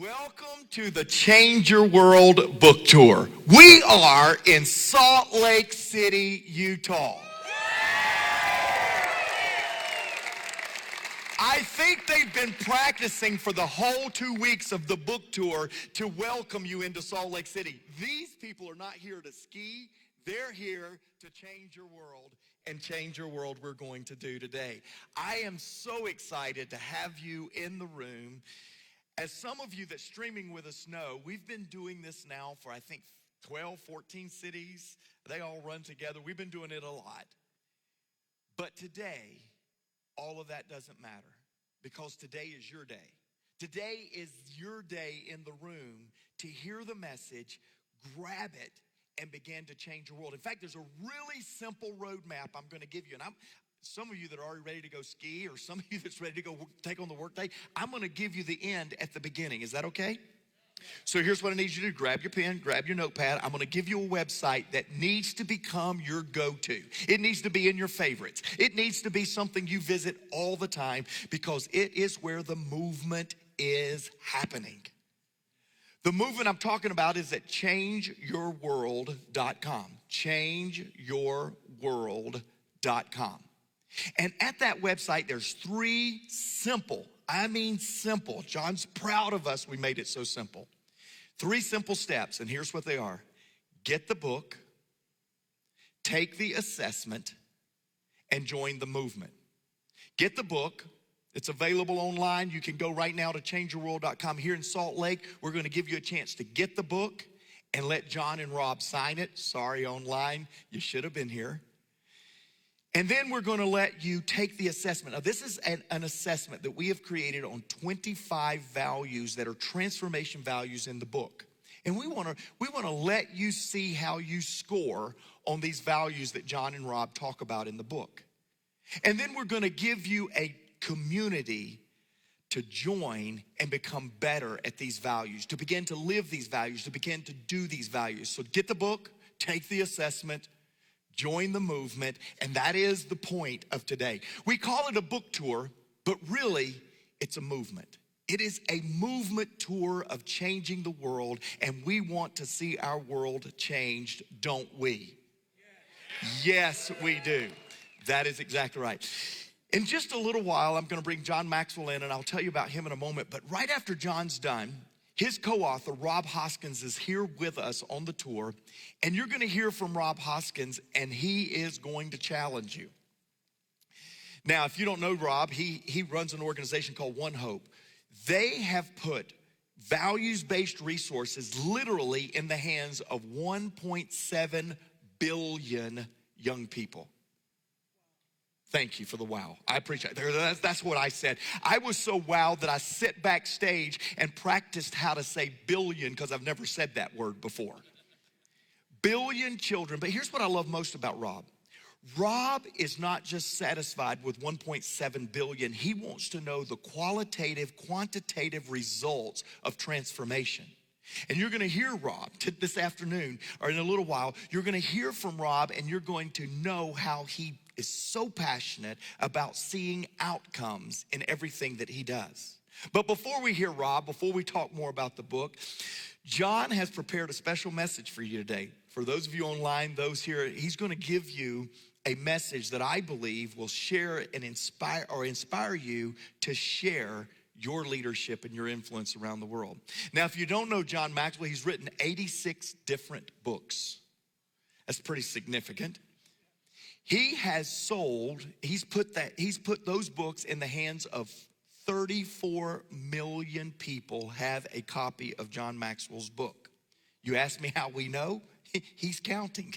Welcome to the Change Your World book tour. We are in Salt Lake City, Utah. I think they've been practicing for the whole 2 weeks of the book tour to welcome you into Salt Lake City. These people are not here to ski. They're here to change your world, and change your world we're going to do today. I am so excited to have you in the room. As some of you that's streaming with us know, we've been doing this now for, I think, 12, 14 cities. They all run together. We've been doing it a lot. But today, all of that doesn't matter because today is your day. Today is your day in the room to hear the message, grab it, and begin to change your world. In fact, there's a really simple roadmap I'm going to give you. And some of you that are already ready to go ski, or some of you that's ready to go take on the workday, I'm going to give you the end at the beginning. Is that okay? So here's what I need you to do. Grab your pen, grab your notepad. I'm going to give you a website that needs to become your go-to. It needs to be in your favorites. It needs to be something you visit all the time because it is where the movement is happening. The movement I'm talking about is at changeyourworld.com. Changeyourworld.com. And at that website, there's 3 simple, John's proud of us, we made it so simple. 3 simple steps, and here's what they are. Get the book, take the assessment, and join the movement. Get the book. It's available online. You can go right now to changeyourworld.com. Here in Salt Lake, we're going to give you a chance to get the book and let John and Rob sign it. Sorry, online, you should have been here. And then we're going to let you take the assessment. Now, this is an assessment that we have created on 25 values that are transformation values in the book. And we want to let you see how you score on these values that John and Rob talk about in the book. And then we're going to give you a community to join and become better at these values, to begin to live these values, to begin to do these values. So get the book, take the assessment, join the movement, and that is the point of today. We call it a book tour, but really, it's a movement. It is a movement tour of changing the world, and we want to see our world changed, don't we? Yes, we do. That is exactly right. In just a little while, I'm going to bring John Maxwell in, and I'll tell you about him in a moment. But right after John's done, his co-author, Rob Hoskins, is here with us on the tour, and you're going to hear from Rob Hoskins, and he is going to challenge you. Now, if you don't know Rob, he runs an organization called One Hope. They have put values-based resources literally in the hands of 1.7 billion young people. Thank you for the wow. I appreciate it. That's what I said. I was so wowed that I sit backstage and practiced how to say billion because I've never said that word before. Billion children. But here's what I love most about Rob. Rob is not just satisfied with 1.7 billion. He wants to know the qualitative, quantitative results of transformation. And you're going to hear Rob this afternoon, or in a little while, you're going to hear from Rob, and you're going to know how he is so passionate about seeing outcomes in everything that he does. But before we hear Rob, before we talk more about the book, John has prepared a special message for you today. For those of you online, those here, he's going to give you a message that I believe will share and inspire you to share your leadership and your influence around the world. Now, if you don't know John Maxwell, he's written 86 different books. That's pretty significant. He has he's put those books in the hands of 34 million people have a copy of John Maxwell's book. You ask me how we know? He's counting.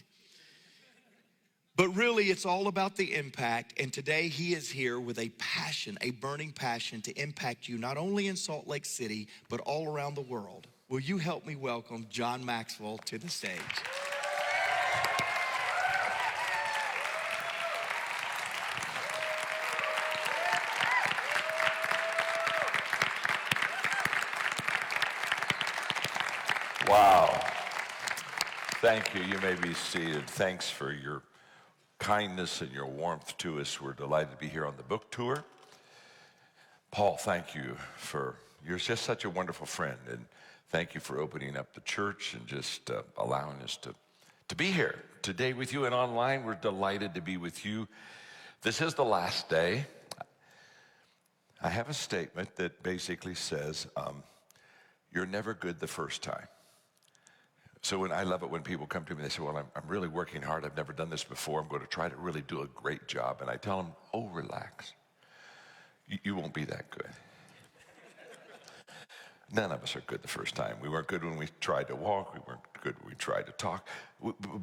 But really, it's all about the impact. And today he is here with a passion, a burning passion to impact you, not only in Salt Lake City, but all around the world. Will you help me welcome John Maxwell to the stage? Wow. Thank you. You may be seated. Thanks for your kindness and your warmth to us. We're delighted to be here on the book tour. Paul, thank you for You're just such a wonderful friend, and thank you for opening up the church and just allowing us to be here today with you and online. We're delighted to be with you. This is the last day. I have a statement that basically says, you're never good the first time. So I love it when people come to me and they say, well, I'm really working hard. I've never done this before. I'm going to try to really do a great job. And I tell them, oh, relax. You won't be that good. None of us are good the first time. We weren't good when we tried to walk. We weren't good when we tried to talk.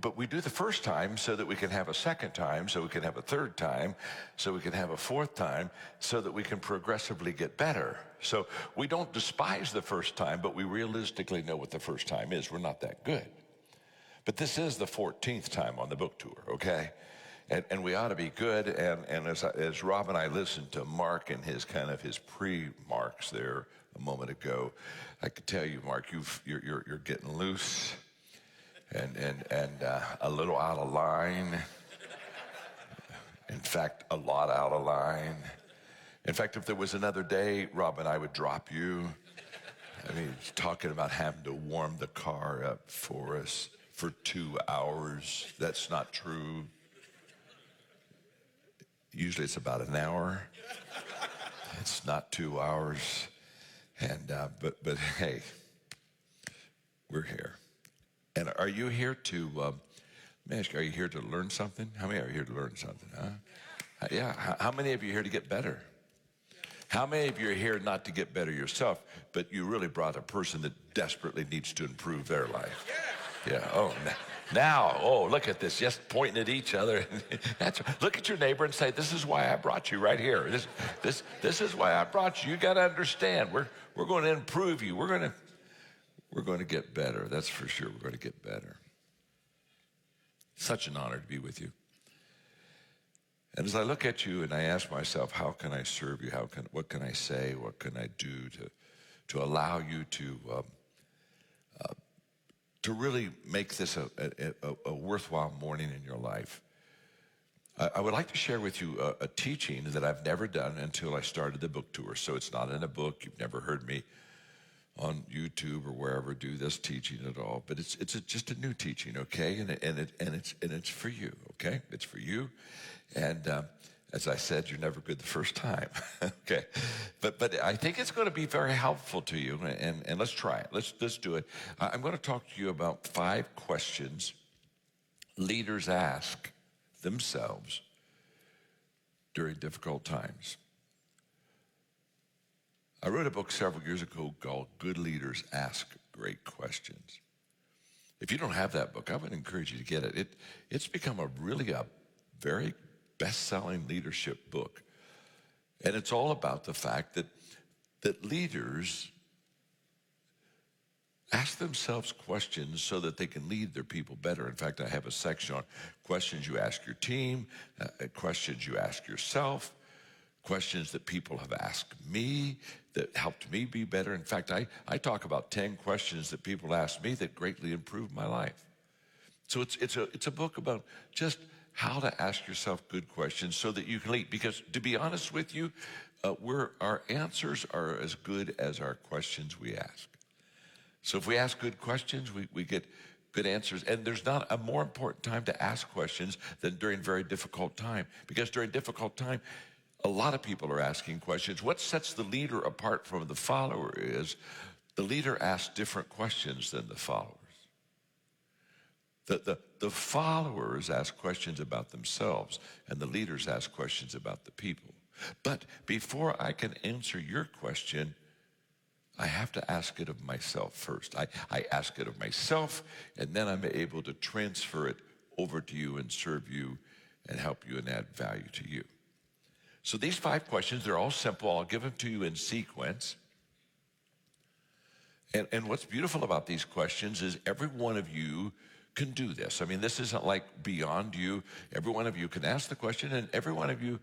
But we do the first time so that we can have a second time, so we can have a third time, so we can have a fourth time, so that we can progressively get better. So we don't despise the first time, but we realistically know what the first time is. We're not that good. But this is the 14th time on the book tour, okay? And we ought to be good. And as Rob and I listened to Mark and his pre-marks there a moment ago, I could tell you, Mark, you're getting loose and a little out of line. In fact, a lot out of line. In fact, if there was another day, Rob and I would drop you. I mean, talking about having to warm the car up for us for 2 hours. That's not true. Usually it's about an hour. It's not 2 hours. And but hey, we're here. And are you here to? Are you here to learn something? How many are here to learn something? Huh? Yeah. How many of you are here to get better? How many of you are here not to get better yourself, but you really brought a person that desperately needs to improve their life? Yeah. Oh. Now, look at this, just pointing at each other. Look at your neighbor and say, this is why I brought you right here. This is why I brought you. You got to understand, we're going to improve you. We're going to get better. That's for sure. We're going to get better. Such an honor to be with you. And as I look at you and I ask myself, how can I serve you? What can I say? What can I do to allow you to really make this a worthwhile morning in your life? I would like to share with you a teaching that I've never done until I started the book tour. So it's not in a book. You've never heard me on YouTube or wherever do this teaching at all. But it's just a new teaching, okay? And it's for you, okay? It's for you. And as I said, you're never good the first time, okay? But I think it's going to be very helpful to you, and let's try it. Let's do it. I'm going to talk to you about 5 questions leaders ask themselves during difficult times. I wrote a book several years ago called Good Leaders Ask Great Questions. If you don't have that book, I would encourage you to get it. It's become a very best-selling leadership book. And it's all about the fact that leaders ask themselves questions so that they can lead their people better. In fact, I have a section on questions you ask your team, questions you ask yourself, questions that people have asked me that helped me be better. In fact, I talk about 10 questions that people asked me that greatly improved my life. So it's a book about just how to ask yourself good questions so that you can lead. Because to be honest with you, our answers are as good as our questions we ask. So if we ask good questions, we get good answers. And there's not a more important time to ask questions than during very difficult time. Because during difficult time, a lot of people are asking questions. What sets the leader apart from the follower is the leader asks different questions than the followers. The followers ask questions about themselves, and the leaders ask questions about the people. But before I can answer your question, I have to ask it of myself first. I ask it of myself, and then I'm able to transfer it over to you and serve you and help you and add value to you. So these 5 questions, they're all simple. I'll give them to you in sequence. And what's beautiful about these questions is every one of you can do this. I mean, this isn't like beyond you. Every one of you can ask the question, and every one of you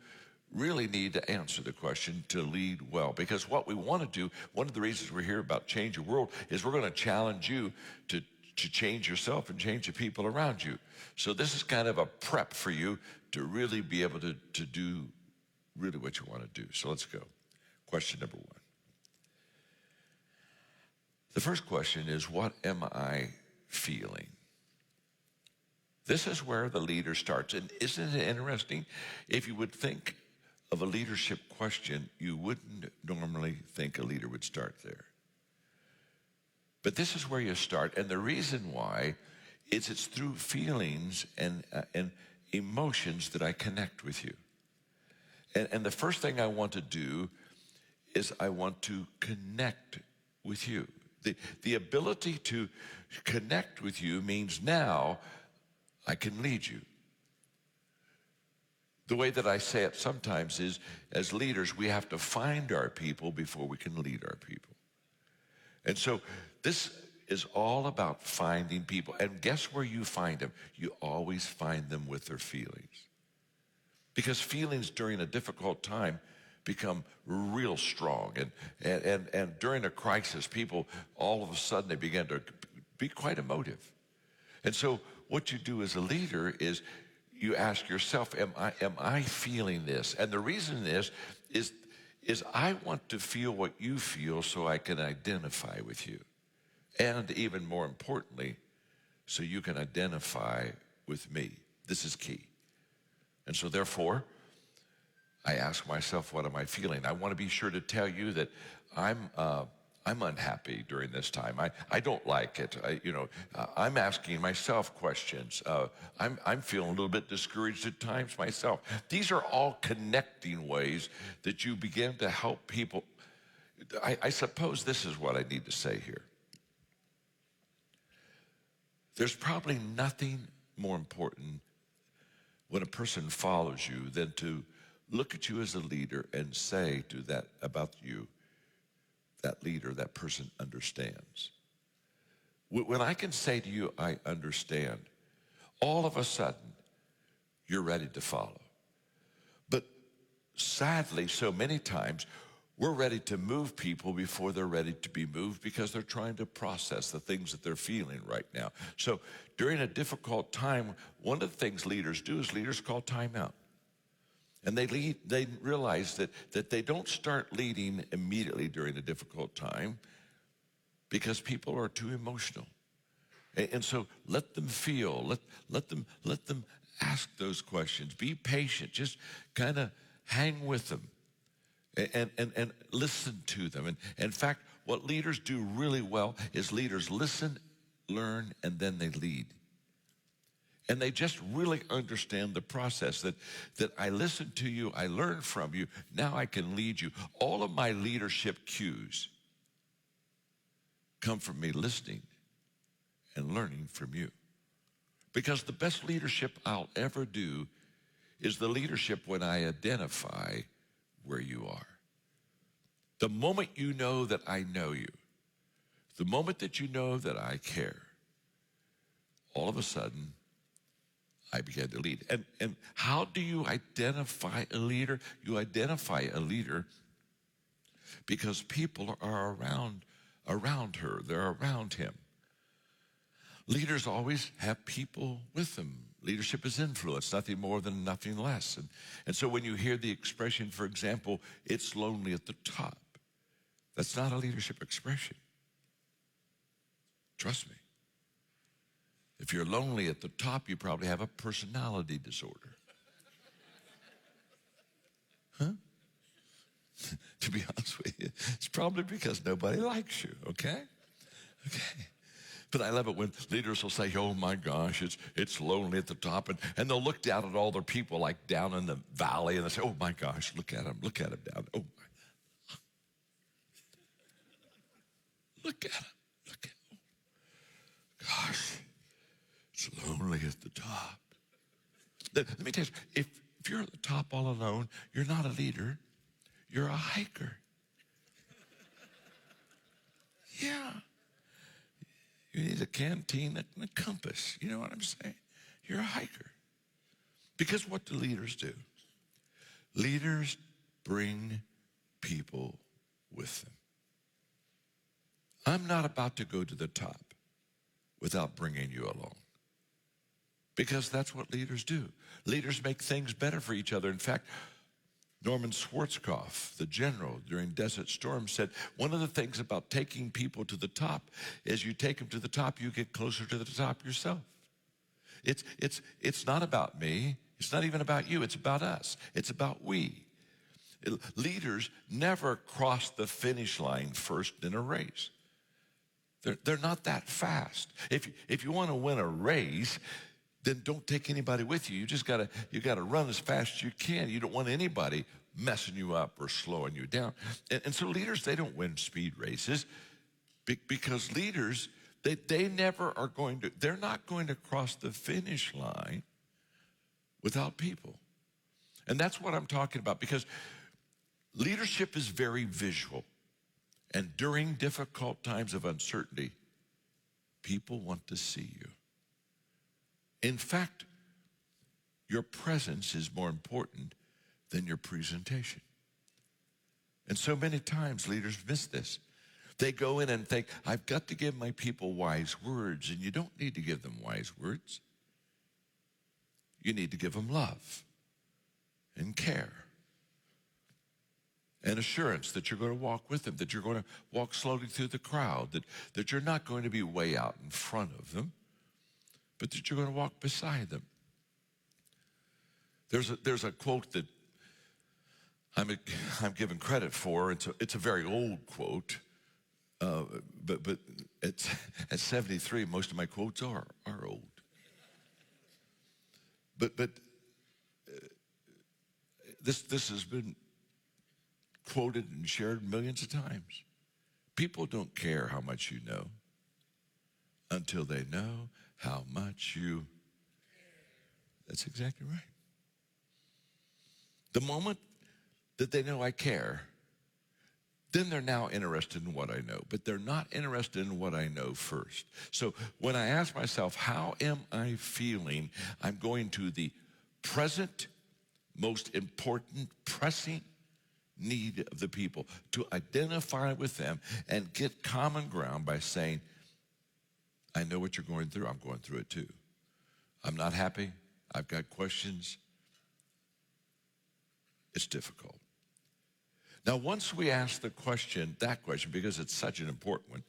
really need to answer the question to lead well. Because what we want to do, one of the reasons we're here about Change Your World, is we're going to challenge you to change yourself and change the people around you. So this is kind of a prep for you to really be able to do really what you want to do. So let's go. Question number 1. The first question is, what am I feeling? This is where the leader starts. And isn't it interesting? If you would think of a leadership question, you wouldn't normally think a leader would start there. But this is where you start. And the reason why is it's through feelings and emotions that I connect with you. And the first thing I want to do is I want to connect with you. The ability to connect with you means now I can lead you. The way that I say it sometimes is, as leaders, we have to find our people before we can lead our people. And so this is all about finding people. And guess where you find them? You always find them with their feelings. Because feelings during a difficult time become real strong. And during a crisis, people, all of a sudden, they begin to be quite emotive. And so what you do as a leader is you ask yourself, am I feeling this? And the reason is I want to feel what you feel so I can identify with you. And even more importantly, so you can identify with me. This is key. And so therefore, I ask myself, what am I feeling? I want to be sure to tell you that I'm unhappy during this time. I don't like it. I'm asking myself questions. I'm feeling a little bit discouraged at times myself. These are all connecting ways that you begin to help people. I suppose this is what I need to say here. There's probably nothing more important when a person follows you than to look at you as a leader and say to that about you, that leader, that person understands. When I can say to you, I understand, all of a sudden, you're ready to follow. But sadly, so many times, we're ready to move people before they're ready to be moved because they're trying to process the things that they're feeling right now. So during a difficult time, one of the things leaders do is leaders call time out. And they realize that they don't start leading immediately during a difficult time because people are too emotional. And so let them feel, let them ask those questions. Be patient, just kind of hang with them and listen to them. And in fact, what leaders do really well is leaders listen, learn, and then they lead. And they just really understand the process that I listen to you, I learn from you, now I can lead you. All of my leadership cues come from me listening and learning from you. Because the best leadership I'll ever do is the leadership when I identify where you are. The moment you know that I know you, the moment that you know that I care, all of a sudden, I began to lead. And how do you identify a leader? You identify a leader because people are around her. They're around him. Leaders always have people with them. Leadership is influence, nothing more than nothing less. And so when you hear the expression, for example, it's lonely at the top, that's not a leadership expression. Trust me. If you're lonely at the top, you probably have a personality disorder. Huh? To be honest with you, it's probably because nobody likes you, okay? Okay. But I love it when leaders will say, oh my gosh, it's lonely at the top. And they'll look down at all their people like down in the valley and they'll say, oh my gosh, look at him down. Oh my. Look at him. Gosh, it's lonely at the top. Let me tell you, if you're at the top all alone, you're not a leader, you're a hiker. Yeah. You need a canteen and a compass. You know what I'm saying? You're a hiker. Because what do leaders do? Leaders bring people with them. I'm not about to go to the top without bringing you along. Because that's what leaders do. Leaders make things better for each other. In fact, Norman Schwarzkopf, the general during Desert Storm, said one of the things about taking people to the top is you take them to the top, you get closer to the top yourself. It's not about me. It's not even about you. It's about us. It's about we. Leaders never cross the finish line first in a race. They're not that fast. If you want to win a race, then don't take anybody with you. You gotta run as fast as you can. You don't want anybody messing you up or slowing you down. And so leaders, they don't win speed races because leaders, they never are going to, they're not going to cross the finish line without people. And that's what I'm talking about, because leadership is very visual. And during difficult times of uncertainty, people want to see you. In fact, your presence is more important than your presentation. And so many times leaders miss this. They go in and think, I've got to give my people wise words, and you don't need to give them wise words. You need to give them love and care and assurance that you're going to walk with them, that you're going to walk slowly through the crowd, that you're not going to be way out in front of them, but that you're going to walk beside them. There's a quote that I'm given credit for. It's a very old quote, but it's, at 73, most of my quotes are old. But this has been quoted and shared millions of times. People don't care how much you know until they know how much you. That's exactly right. The moment that they know I care, then they're now interested in what I know, but they're not interested in what I know first. So when I ask myself, how am I feeling? I'm going to the present, most important, pressing need of the people, to identify with them and get common ground by saying, I know what you're going through. I'm going through it too. I'm not happy. I've got questions. It's difficult. Now, once we ask that question, because it's such an important one,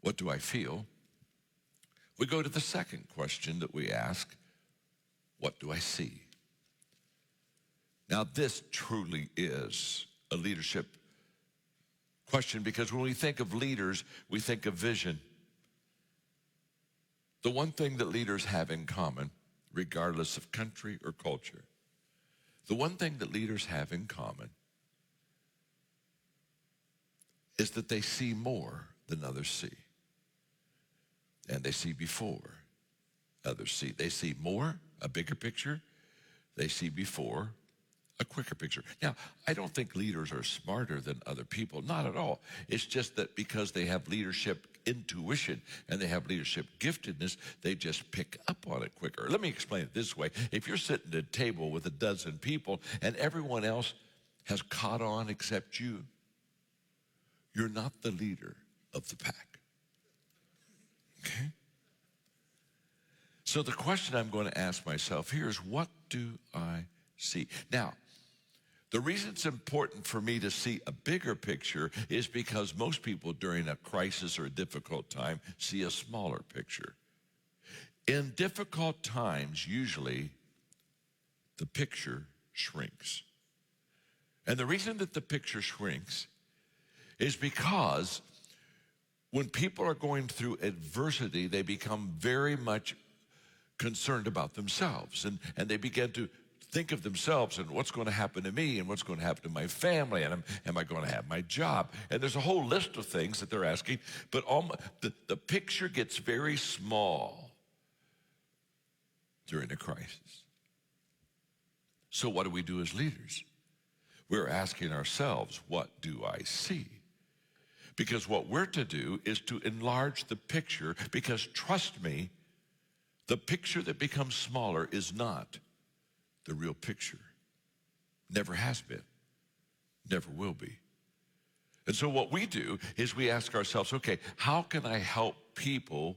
what do I feel? We go to the second question that we ask, what do I see? Now, this truly is a leadership question, because when we think of leaders, we think of vision. The one thing that leaders have in common, regardless of country or culture, the one thing that leaders have in common is that they see more than others see. And they see before others see. They see more, a bigger picture. They see before, a quicker picture. Now, I don't think leaders are smarter than other people. Not at all. It's just that because they have leadership intuition and they have leadership giftedness, they just pick up on it quicker. Let me explain it this way. If you're sitting at a table with a dozen people and everyone else has caught on except you, you're not the leader of the pack. Okay? So the question I'm going to ask myself here is, what do I see? Now, the reason it's important for me to see a bigger picture is because most people during a crisis or a difficult time see a smaller picture. In difficult times, usually the picture shrinks. And the reason that the picture shrinks is because when people are going through adversity, they become very much concerned about themselves, and they begin to think of themselves and what's going to happen to me and what's going to happen to my family, and am I going to have my job? And there's a whole list of things that they're asking, but the picture gets very small during a crisis. So what do we do as leaders? We're asking ourselves, what do I see? Because what we're to do is to enlarge the picture, because trust me, the picture that becomes smaller is not the real picture. Never has been, never will be. And so what we do is we ask ourselves, okay, how can I help people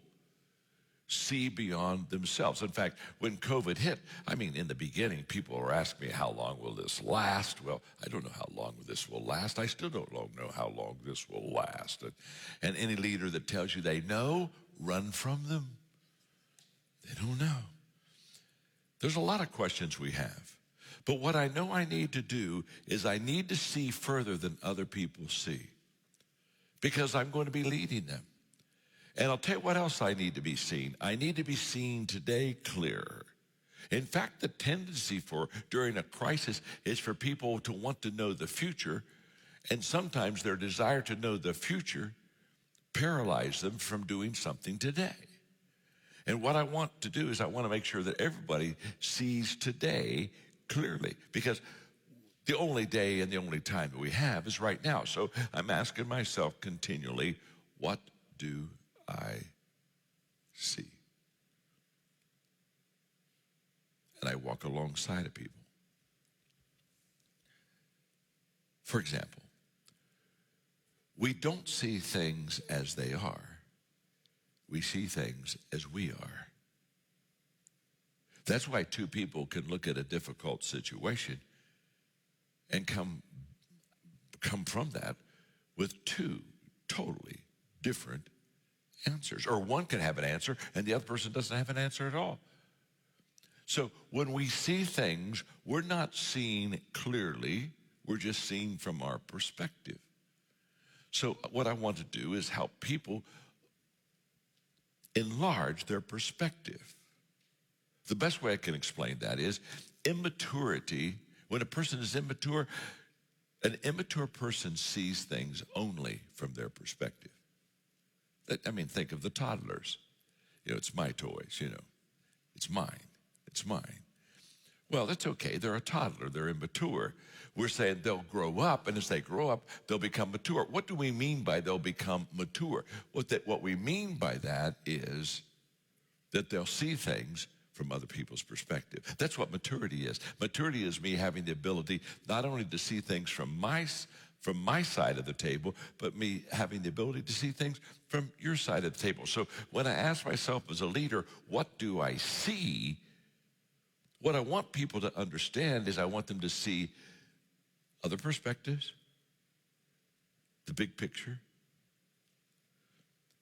see beyond themselves. In fact, when COVID hit, I mean, in the beginning, people were asking me, how long will this last? Well, I don't know how long this will last. I still don't know how long this will last. And any leader that tells you they know, run from them. They don't know. There's a lot of questions we have. But what I know I need to do is I need to see further than other people see, because I'm going to be leading them. And I'll tell you what else I need to be seen. I need to be seen today clearer. In fact, the tendency for during a crisis is for people to want to know the future, and sometimes their desire to know the future paralyzes them from doing something today. And what I want to do is I want to make sure that everybody sees today clearly, because the only day and the only time that we have is right now. So I'm asking myself continually, what do I see? And I walk alongside of people. For example, we don't see things as they are. We see things as we are. That's why two people can look at a difficult situation and come from that with two totally different answers. Or one can have an answer and the other person doesn't have an answer at all. So when we see things, we're not seeing clearly, we're just seeing from our perspective. So what I want to do is help people enlarge their perspective. The best way I can explain that is immaturity. When a person is immature, an immature person sees things only from their perspective. I mean, think of the toddlers. It's my toys, It's mine. It's mine. Well, that's okay. They're a toddler. They're immature. We're saying they'll grow up, and as they grow up, they'll become mature. What do we mean by they'll become mature? What we mean by that is that they'll see things from other people's perspective. That's what maturity is. Maturity is me having the ability not only to see things from my side of the table, but me having the ability to see things from your side of the table. So when I ask myself as a leader, what do I see? What I want people to understand is I want them to see other perspectives, the big picture.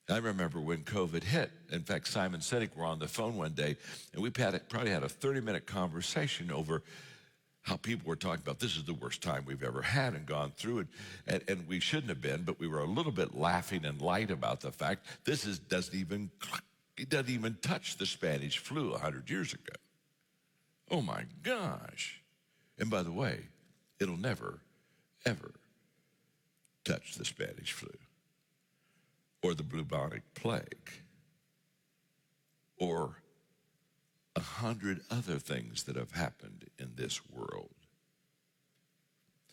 I remember when COVID hit. In fact, Simon Sinek were on the phone one day, and we probably had a 30-minute conversation over how people were talking about this is the worst time we've ever had and gone through it. And we shouldn't have been, but we were a little bit laughing and light about the fact it doesn't even touch the Spanish flu 100 years ago. Oh my gosh. And by the way, it'll never, ever touch the Spanish flu or the bubonic plague or 100 other things that have happened in this world.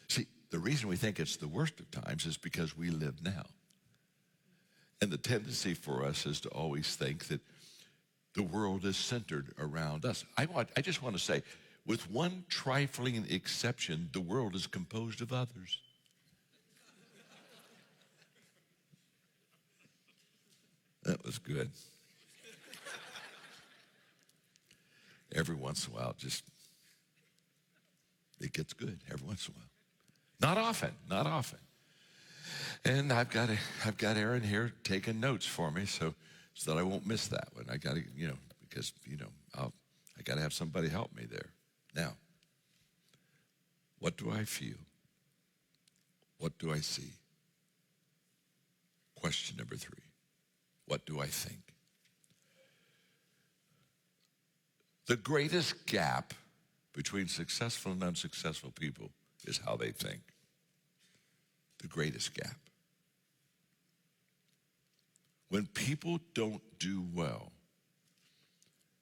See, the reason we think it's the worst of times is because we live now. And the tendency for us is to always think that the world is centered around us. I just want to say, with one trifling exception, the world is composed of others. That was good. Every once in a while, it gets good every once in a while. Not often. And I've got Aaron here taking notes for me so that I won't miss that one. I got to, because, I got to have somebody help me there. Now, what do I feel? What do I see? Question number 3. What do I think? The greatest gap between successful and unsuccessful people is how they think. The greatest gap. When people don't do well,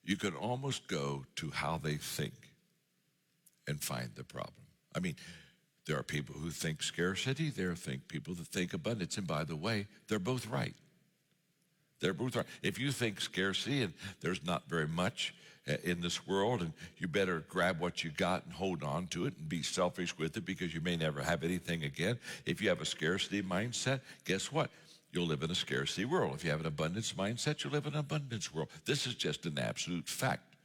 you can almost go to how they think and find the problem. I mean, there are people who think scarcity, there are people that think abundance, and by the way, they're both right. They're both right. If you think scarcity and there's not very much in this world, and you better grab what you got and hold on to it and be selfish with it because you may never have anything again. If you have a scarcity mindset, guess what? you'll live in a scarcity world. If you have an abundance mindset, you'll live in an abundance world. This is just an absolute fact.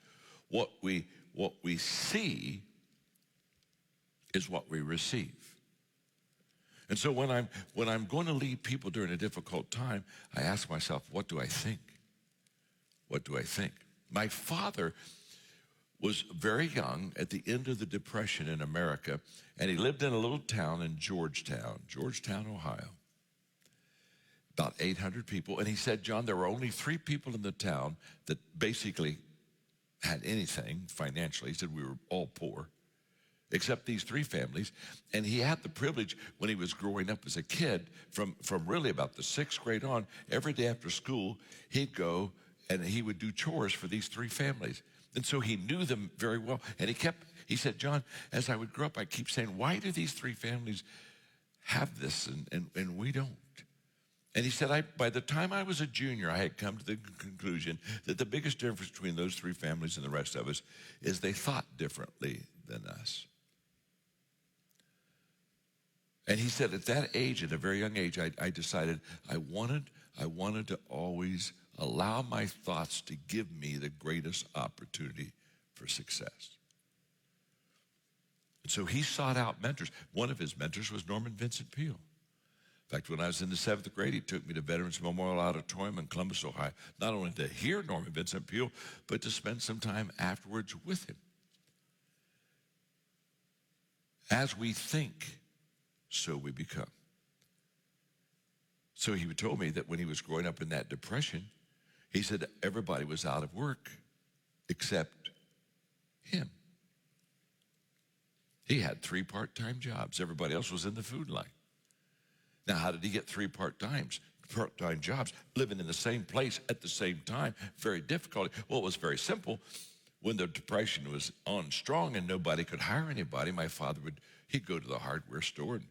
What we see is what we receive. And so when I'm going to lead people during a difficult time, I ask myself, what do I think? What do I think? My father was very young at the end of the Depression in America, and he lived in a little town in Georgetown, Ohio. About 800 people. And he said, John, there were only 3 people in the town that basically had anything financially. He said we were all poor, except these 3 families. And he had the privilege when he was growing up as a kid, from really about the 6th grade on, every day after school, he'd go and he would do chores for these 3 families. And so he knew them very well. And he said, John, as I would grow up, I keep saying, why do these 3 families have this and we don't? And he said, by the time I was a junior, I had come to the conclusion that the biggest difference between those 3 families and the rest of us is they thought differently than us. And he said, at that age, at a very young age, I decided I wanted to always allow my thoughts to give me the greatest opportunity for success. And so he sought out mentors. One of his mentors was Norman Vincent Peale. In fact, when I was in the 7th grade, he took me to Veterans Memorial Auditorium in Columbus, Ohio, not only to hear Norman Vincent Peale, but to spend some time afterwards with him. As we think, so we become. So he told me that when he was growing up in that depression, he said everybody was out of work except him. He had 3 part-time jobs. Everybody else was in the food line. Now, how did he get 3 part-time jobs, living in the same place at the same time? Very difficult. Well, it was very simple. When the Depression was on strong and nobody could hire anybody, my father he'd go to the hardware store and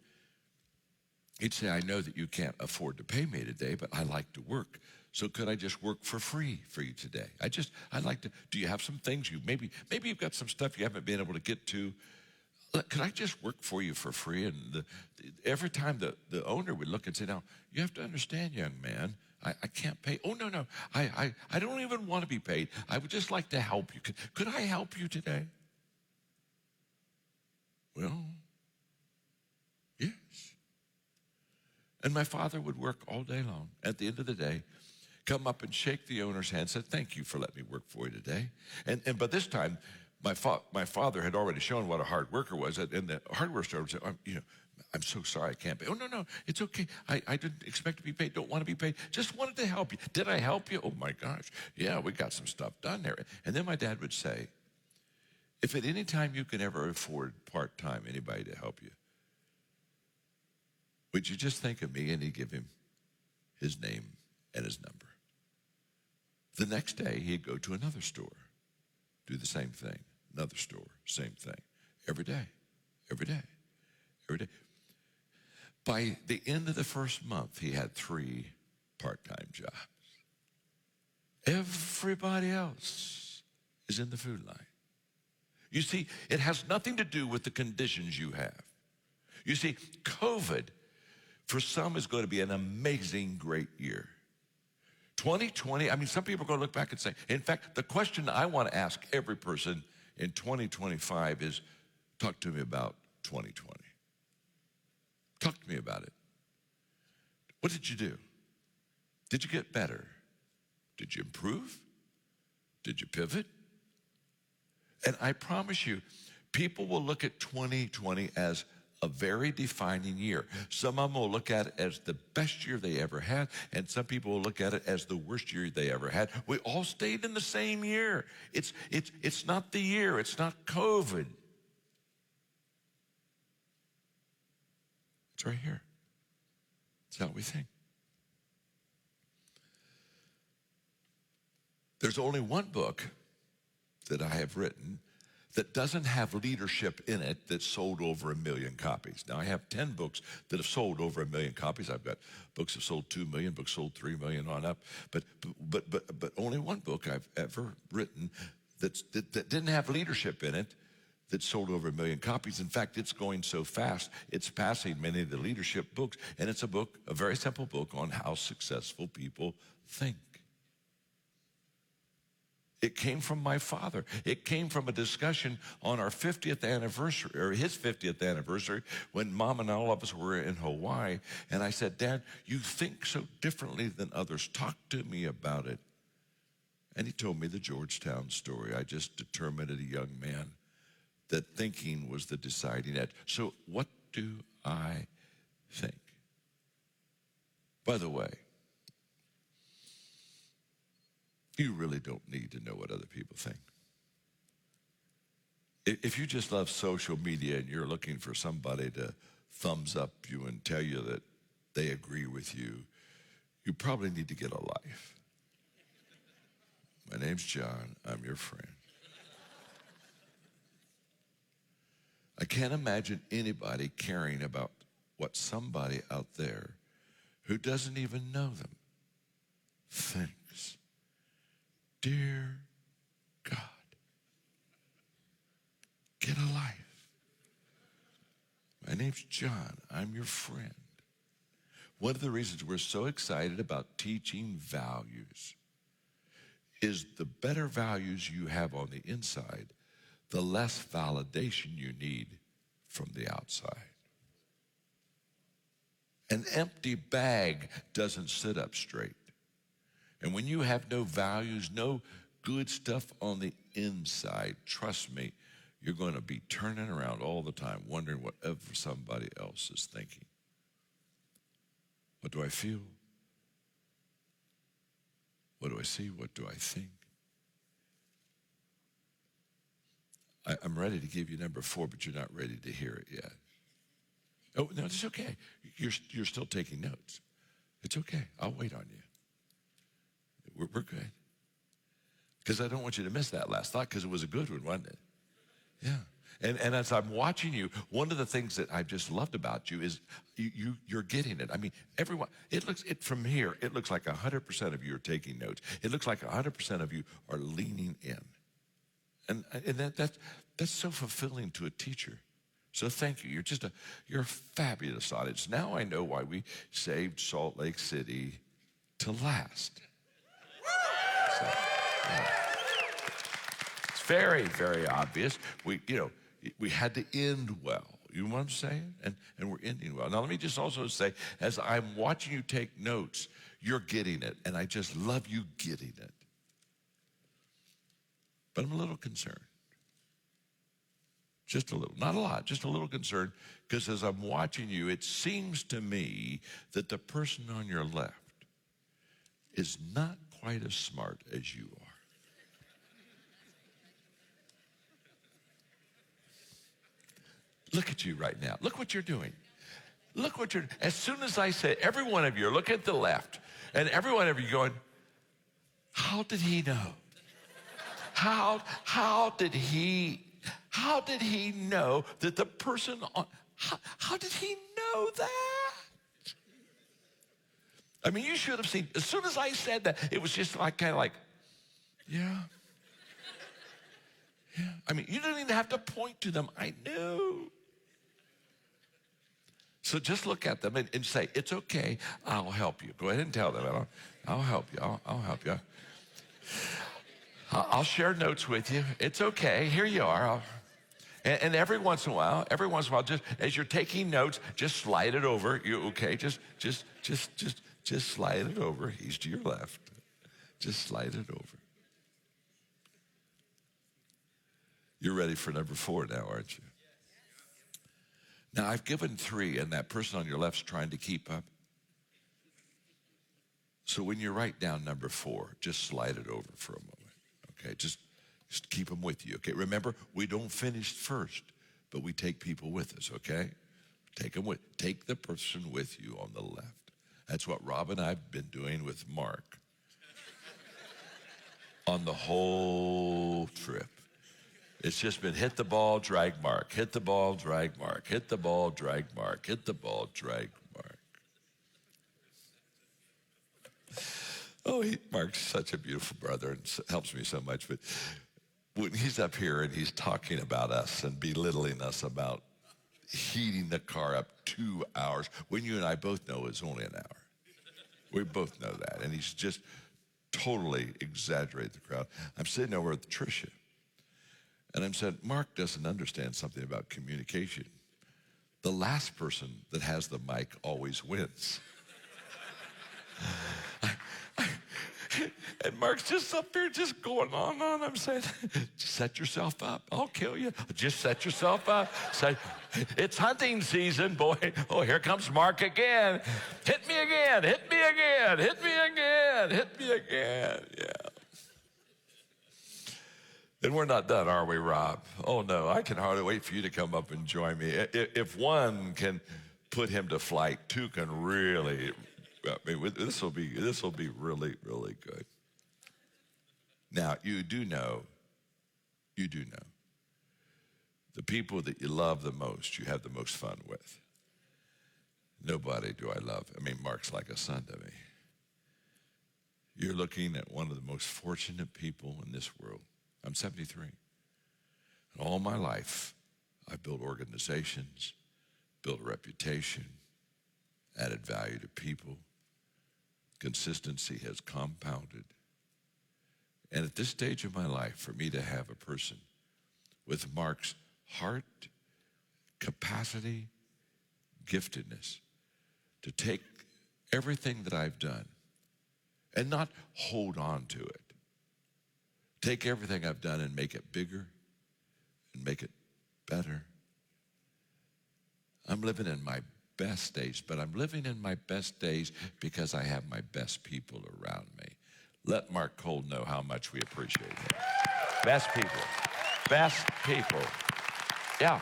he'd say, I know that you can't afford to pay me today, but I like to work. So could I just work for free for you today? I'd like to, do you have some things maybe you've got some stuff you haven't been able to get to. Could I just work for you for free? And every time the owner would look and say, now, you have to understand, young man, I can't pay. Oh, no, I don't even want to be paid. I would just like to help you. Could I help you today? Well, yes. And my father would work all day long. At the end of the day, come up and shake the owner's hand, said, thank you for letting me work for you today. And by this time, my father had already shown what a hard worker was. And the hardware store would say, I'm so sorry I can't pay. Oh, no, it's okay. I didn't expect to be paid, don't want to be paid. Just wanted to help you. Did I help you? Oh, my gosh. Yeah, we got some stuff done there. And then my dad would say, if at any time you can ever afford part-time anybody to help you, would you just think of me? And he'd give him his name and his number. The next day, he'd go to another store, do the same thing. Another store, same thing. Every day. By the end of the first month, he had 3 part-time jobs. Everybody else is in the food line. You see, it has nothing to do with the conditions you have. You see, COVID, for some, is going to be an amazing, great year. 2020, some people are going to look back and say, in fact, the question I want to ask every person in 2025 is, talk to me about 2020. Talk to me about it. What did you do? Did you get better? Did you improve? Did you pivot? And I promise you, people will look at 2020 as a very defining year. Some of them will look at it as the best year they ever had, and some people will look at it as the worst year they ever had. We all stayed in the same year. It's not the year. It's not COVID. It's right here. It's how we think. There's only one book that I have written that doesn't have leadership in it that sold over 1 million copies. Now, I have 10 books that have sold over 1 million copies. I've got books that sold 2 million, books sold 3 million on up. But only one book I've ever written that didn't have leadership in it that sold over 1 million copies. In fact, it's going so fast, it's passing many of the leadership books. And it's a book, a very simple book on how successful people think. It came from my father. It came from a discussion on our 50th anniversary, or his 50th anniversary, when Mom and all of us were in Hawaii. And I said, Dad, you think so differently than others. Talk to me about it. And he told me the Georgetown story. I just determined as a young man that thinking was the deciding edge. So what do I think? By the way, you really don't need to know what other people think. If you just love social media and you're looking for somebody to thumbs up you and tell you that they agree with you, you probably need to get a life. My name's John. I'm your friend. I can't imagine anybody caring about what somebody out there who doesn't even know them thinks. Dear God, get a life. My name's John. I'm your friend. One of the reasons we're so excited about teaching values is the better values you have on the inside, the less validation you need from the outside. An empty bag doesn't sit up straight. And when you have no values, no good stuff on the inside, trust me, you're going to be turning around all the time, wondering whatever somebody else is thinking. What do I feel? What do I see? What do I think? I'm ready to give you number 4, but you're not ready to hear it yet. Oh, no, it's okay. You're still taking notes. It's okay. I'll wait on you. We're good. Because I don't want you to miss that last thought, because it was a good one, wasn't it? Yeah. And as I'm watching you, one of the things that I've just loved about you is you're getting it. I mean, everyone, from here, it looks like 100% of you are taking notes. It looks like 100% of you are leaning in. And that's so fulfilling to a teacher. So thank you. You're a fabulous audience. Now I know why we saved Salt Lake City to last. So, yeah. It's very, very obvious. We had to end well. You know what I'm saying? And we're ending well. Now let me just also say, as I'm watching you take notes, you're getting it. And I just love you getting it. But I'm a little concerned. Just a little, not a lot, just a little concerned, because as I'm watching you, it seems to me that the person on your left is not quite as smart as you are. Look at you right now. Look what you're doing. Look what you're, as soon as I say, every one of you are looking at the left, and every one of you going, how did he know? How did he know that the person on, how did he know that? I mean, you should have seen, as soon as I said that, it was just like, kind of like, yeah. I mean, you didn't even have to point to them. I knew. So just look at them and say, it's okay, I'll help you. Go ahead and tell them, I'll help you, I'll help you. I'll share notes with you. It's okay, here you are. And every once in a while, just as you're taking notes, just slide it over. You okay? Just slide it over. He's to your left. Just slide it over. You're ready for number 4 now, aren't you? Now, I've given 3, and that person on your left's trying to keep up. So when you write down number 4, just slide it over for a moment. Okay, just keep them with you. Okay, remember, we don't finish first, but we take people with us, okay? Take the person with you on the left. That's what Rob and I have been doing with Mark on the whole trip. It's just been hit the ball, drag Mark, hit the ball, drag Mark, hit the ball, drag Mark, hit the ball, drag Mark. Oh, Mark's such a beautiful brother and helps me so much. But when he's up here and he's talking about us and belittling us about heating the car up 2 hours, when you and I both know it's only an hour. We both know that. And he's just totally exaggerated the crowd. I'm sitting over with Tricia. And I'm saying, Mark doesn't understand something about communication. The last person that has the mic always wins. And Mark's just up there just going on. I'm saying, set yourself up. I'll kill you. Just set yourself up. Say, it's hunting season, boy. Oh, here comes Mark again. Hit me again. Hit me again. Hit me again. Hit me again. Yeah. And we're not done, are we, Rob? Oh, no, I can hardly wait for you to come up and join me. If one can put him to flight, two can really, I mean, this will be really, really good. Now, you do know, the people that you love the most, you have the most fun with. Nobody do I love. I mean, Mark's like a son to me. You're looking at one of the most fortunate people in this world. I'm 73. And all my life, I've built organizations, built a reputation, added value to people. Consistency has compounded. And at this stage of my life, for me to have a person with Mark's heart, capacity, giftedness, to take everything that I've done and not hold on to it. Take everything I've done and make it bigger and make it better. I'm living in my best days, but I'm living in my best days because I have my best people around me. Let Mark Cole know how much we appreciate him. Best people. Best people. Yeah,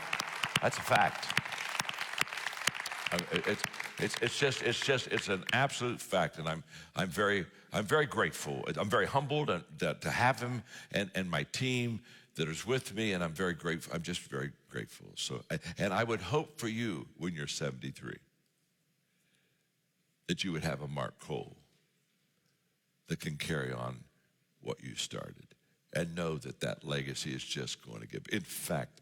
that's a fact. It's an absolute fact, and I'm very grateful. I'm very humbled to have him and my team that is with me, and I'm very grateful. I'm just very grateful. So, and I would hope for you when you're 73 that you would have a Mark Cole that can carry on what you started, and know that that legacy is just going to get. In fact,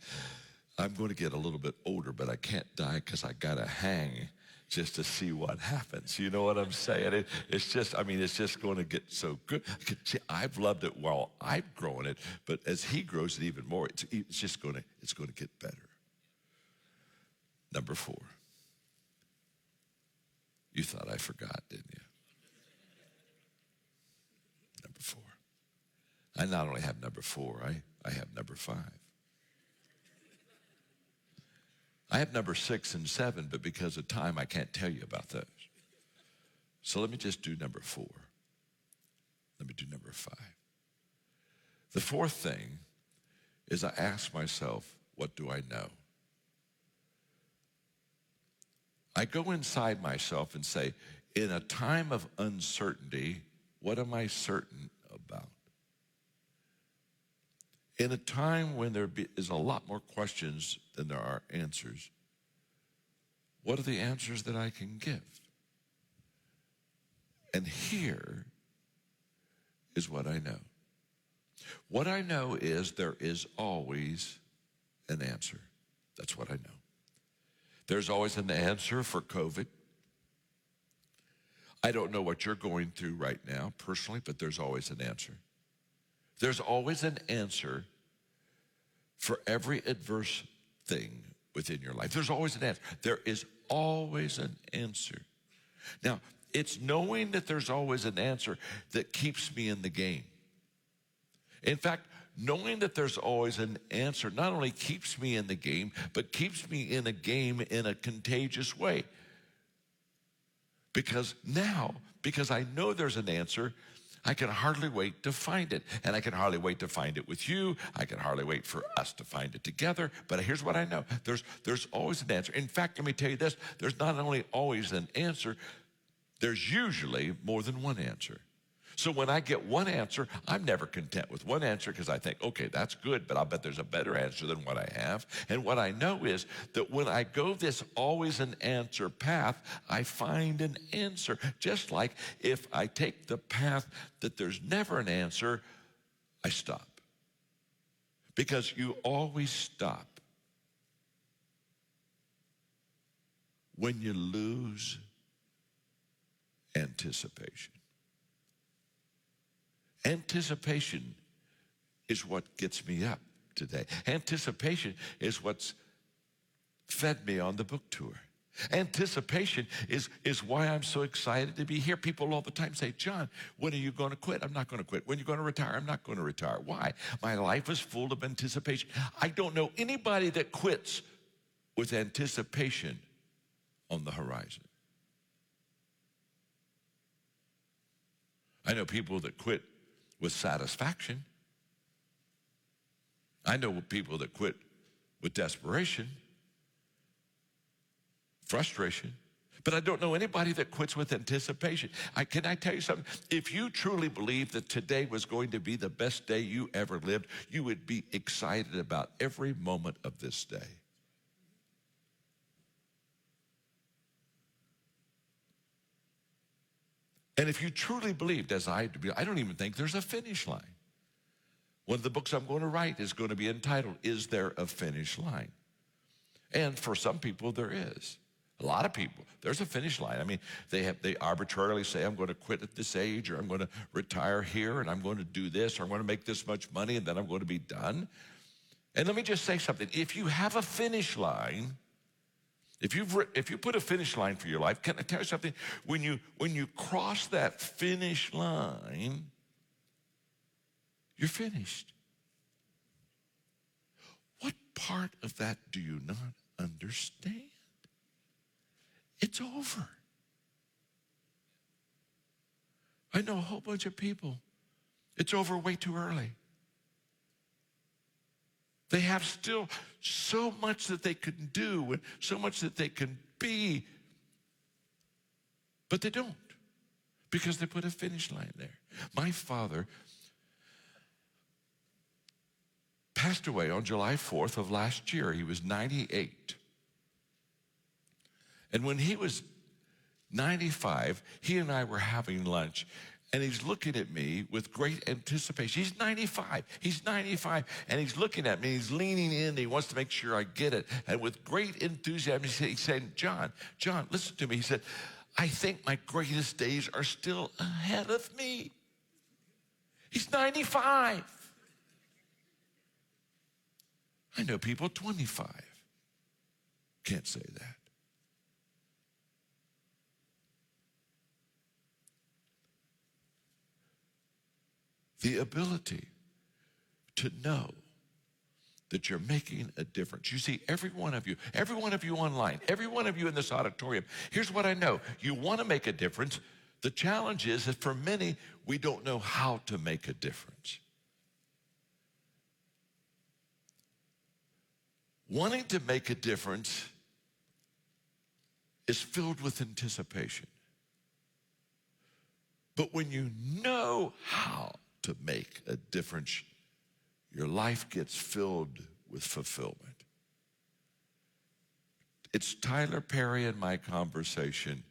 I'm going to get a little bit older, but I can't die because I got to hang just to see what happens. You know what I'm saying? It's just going to get so good. See, I've loved it while I've grown it, but as he grows it even more, it's going to get better. Number 4. You thought I forgot, didn't you? Number 4. I not only have number 4, I have number 5. I have number 6 and 7, but because of time, I can't tell you about those. So let me just do number 4. Let me do number 5. The fourth thing is I ask myself, what do I know? I go inside myself and say, in a time of uncertainty, what am I certain about? In a time when there is a lot more questions than there are answers, what are the answers that I can give? And here is what I know. What I know is there is always an answer. That's what I know. There's always an answer for COVID. I don't know what you're going through right now personally, but there's always an answer. There's always an answer for every adverse thing within your life. There's always an answer. There is always an answer. Now, it's knowing that there's always an answer that keeps me in the game. In fact, knowing that there's always an answer not only keeps me in the game, but keeps me in a game in a contagious way. Because I know there's an answer, I can hardly wait to find it. And I can hardly wait to find it with you. I can hardly wait for us to find it together. But here's what I know. There's always an answer. In fact, let me tell you this. There's not only always an answer, there's usually more than one answer. So when I get one answer, I'm never content with one answer because I think, okay, that's good, but I'll bet there's a better answer than what I have. And what I know is that when I go this always an answer path, I find an answer. Just like if I take the path that there's never an answer, I stop. Because you always stop when you lose anticipation. Anticipation is what gets me up today. Anticipation is what's fed me on the book tour. Anticipation is why I'm so excited to be here. People all the time say, John, when are you going to quit? I'm not going to quit. When are you going to retire? I'm not going to retire. Why? My life is full of anticipation. I don't know anybody that quits with anticipation on the horizon. I know people that quit with satisfaction. I know people that quit with desperation, frustration, but I don't know anybody that quits with anticipation. Can I tell you something? If you truly believe that today was going to be the best day you ever lived, you would be excited about every moment of this day. And if you truly believed, as I do, I don't even think there's a finish line. One of the books I'm going to write is going to be entitled, Is There a Finish Line? And for some people, there is. A lot of people, there's a finish line. I mean, they arbitrarily say, I'm going to quit at this age, or I'm going to retire here, and I'm going to do this, or I'm going to make this much money, and then I'm going to be done. And let me just say something. If you have a finish line, if you put a finish line for your life, can I tell you something? When you cross that finish line, you're finished. What part of that do you not understand? It's over. I know a whole bunch of people. It's over way too early. They have still so much that they can do and so much that they can be, but they don't, because they put a finish line there. My father passed away on July 4th of last year. He was 98. And when he was 95, he and I were having lunch, and he's looking at me with great anticipation. He's 95. He's 95, and he's looking at me. He's leaning in. And he wants to make sure I get it. And with great enthusiasm, he's saying, John, listen to me. He said, I think my greatest days are still ahead of me. He's 95. I know people 25 can't say that. The ability to know that you're making a difference. You see, every one of you online, every one of you in this auditorium, here's what I know. You want to make a difference. The challenge is that for many, we don't know how to make a difference. Wanting to make a difference is filled with anticipation. But when you know how to make a difference, your life gets filled with fulfillment. It's Tyler Perry in my conversation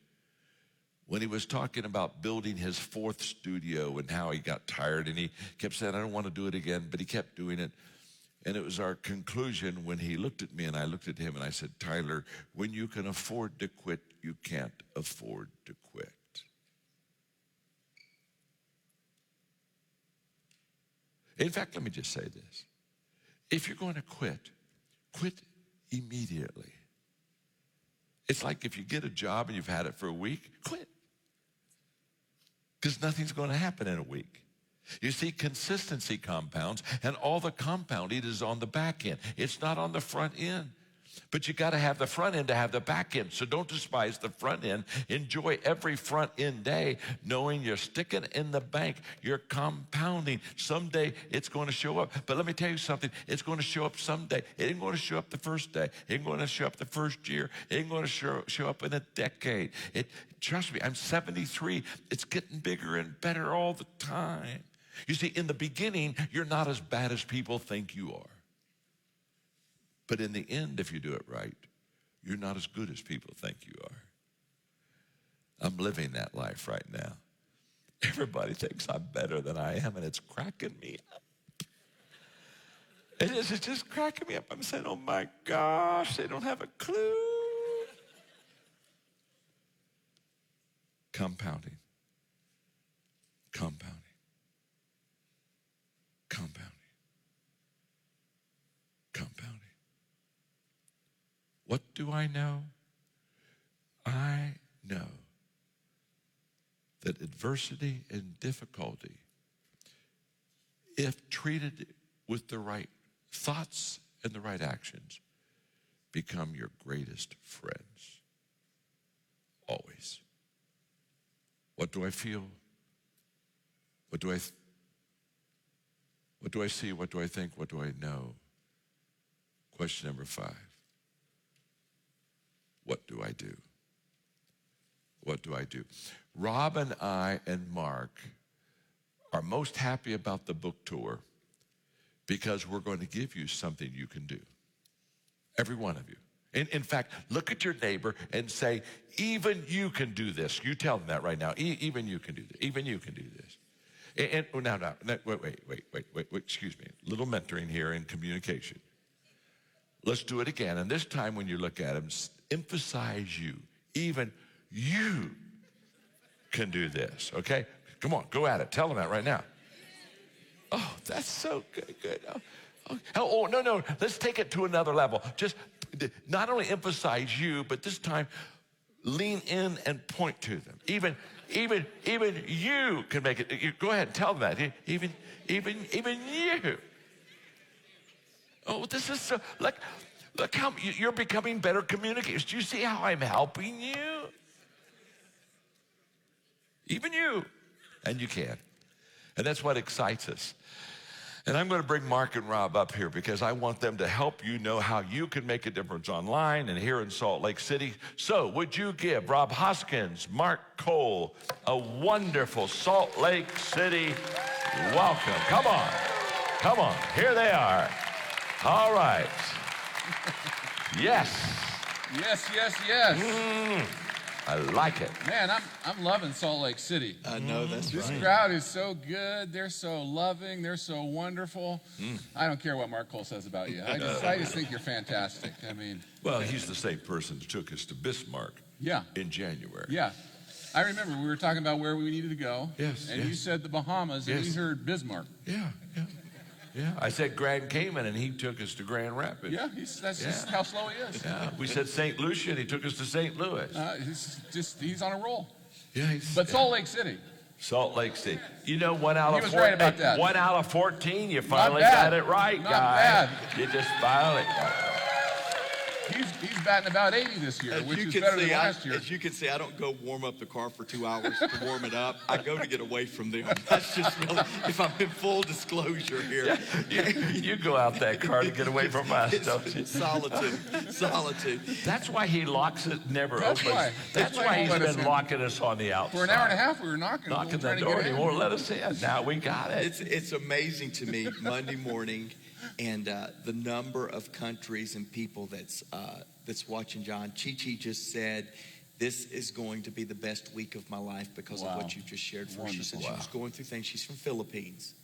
when he was talking about building his 4th studio and how he got tired, and he kept saying, I don't want to do it again, but he kept doing it. And it was our conclusion when he looked at me and I looked at him and I said, Tyler, when you can afford to quit, you can't afford to quit. In fact, let me just say this. If you're going to quit immediately. It's like if you get a job and you've had it for a week, quit. Because nothing's going to happen in a week. You see, consistency compounds, and all the compounding is on the back end. It's not on the front end. But you got to have the front end to have the back end. So don't despise the front end. Enjoy every front end day, knowing you're sticking in the bank. You're compounding. Someday it's going to show up. But let me tell you something. It's going to show up someday. It ain't going to show up the first day. It ain't going to show up the first year. It ain't going to show up in a decade. Trust me, I'm 73. It's getting bigger and better all the time. You see, in the beginning, you're not as bad as people think you are. But in the end, if you do it right, you're not as good as people think you are. I'm living that life right now. Everybody thinks I'm better than I am, and it's cracking me up. It's just cracking me up. I'm saying, oh my gosh, they don't have a clue. Compounding. Compounding. Compounding. Compounding. What do I know? I know that adversity and difficulty, if treated with the right thoughts and the right actions, become your greatest friends. Always. What do I feel? What do I see? What do I think? What do I know? Question number 5. What do I do? What do I do? Rob and I and Mark are most happy about the book tour because we're going to give you something you can do. Every one of you. In fact, look at your neighbor and say, even you can do this. You tell them that right now. Even you can do this. Even you can do this. And now, wait, excuse me. Little mentoring here in communication. Let's do it again. And this time when you look at them, emphasize you. Even you can do this, okay? Come on, go at it. Tell them that right now. Oh, that's so good. Oh, no. Let's take it to another level. Just not only emphasize you, but this time lean in and point to them. Even you can make it. Go ahead and tell them that. Even you. Oh, this is so, look how you're becoming better communicators. Do you see how I'm helping you? Even you. And you can. And that's what excites us. And I'm going to bring Mark and Rob up here because I want them to help you know how you can make a difference online and here in Salt Lake City. So would you give Rob Hoskins, Mark Cole, a wonderful Salt Lake City welcome. Come on, here they are. All right. Yes. I like it. Man, I'm loving Salt Lake City. I know, that's This right. crowd is so good. They're so loving. They're so wonderful. I don't care what Mark Cole says about you. I just think you're fantastic. I mean, Well, he's the same person that took us to Bismarck in January. yeah. I remember we were talking about where we needed to go. Yes, And yes. you said the Bahamas, and we Yes. heard Bismarck. Yeah. I said Grand Cayman, and he took us to Grand Rapids. Yeah, that's just how slow he is. Yeah, we said St. Lucia, and he took us to St. Louis. He's on a roll. Yeah, But Salt Lake City. Salt Lake City. You know, 1 out of He was 14. right about that. 1 out of 14, you finally bad. got it right, Not guys. bad. You just finally got it. He's batting about 80 this year, which is better than last year. As you can see, I don't go warm up the car for 2 hours to warm it up. I go to get away from them. That's just really, if I'm in full disclosure here. You go out that car to get away from us, don't you? Solitude. That's why he locks it, never That's opens. why. That's why That's why he he's let us been in. locking us on the outside. For an hour and a half, we were knocking Knocking trying the to door, get and in. he won't let us in. Now we got it. It's amazing to me, Monday morning, and the number of countries and people that's watching John. Chi just said, this is going to be the best week of my life because of what you just shared for us. She said she was going through things. She's from Philippines.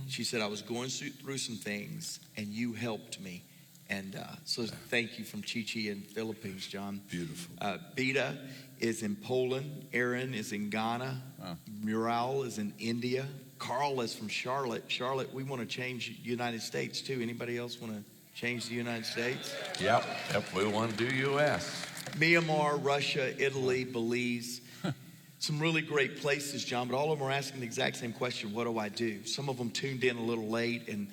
She said, I was going through some things, and you helped me. And so thank you from Chi in Philippines, John. Beautiful. Beta is in Poland. Aaron is in Ghana. Wow. Muriel is in India. Carl is from Charlotte. Charlotte, we want to change United States too. Anybody else want to change the United States? Yep, we want to do U.S. Myanmar, Russia, Italy, Belize. Some really great places, John, but all of them are asking the exact same question, what do I do? Some of them tuned in a little late, and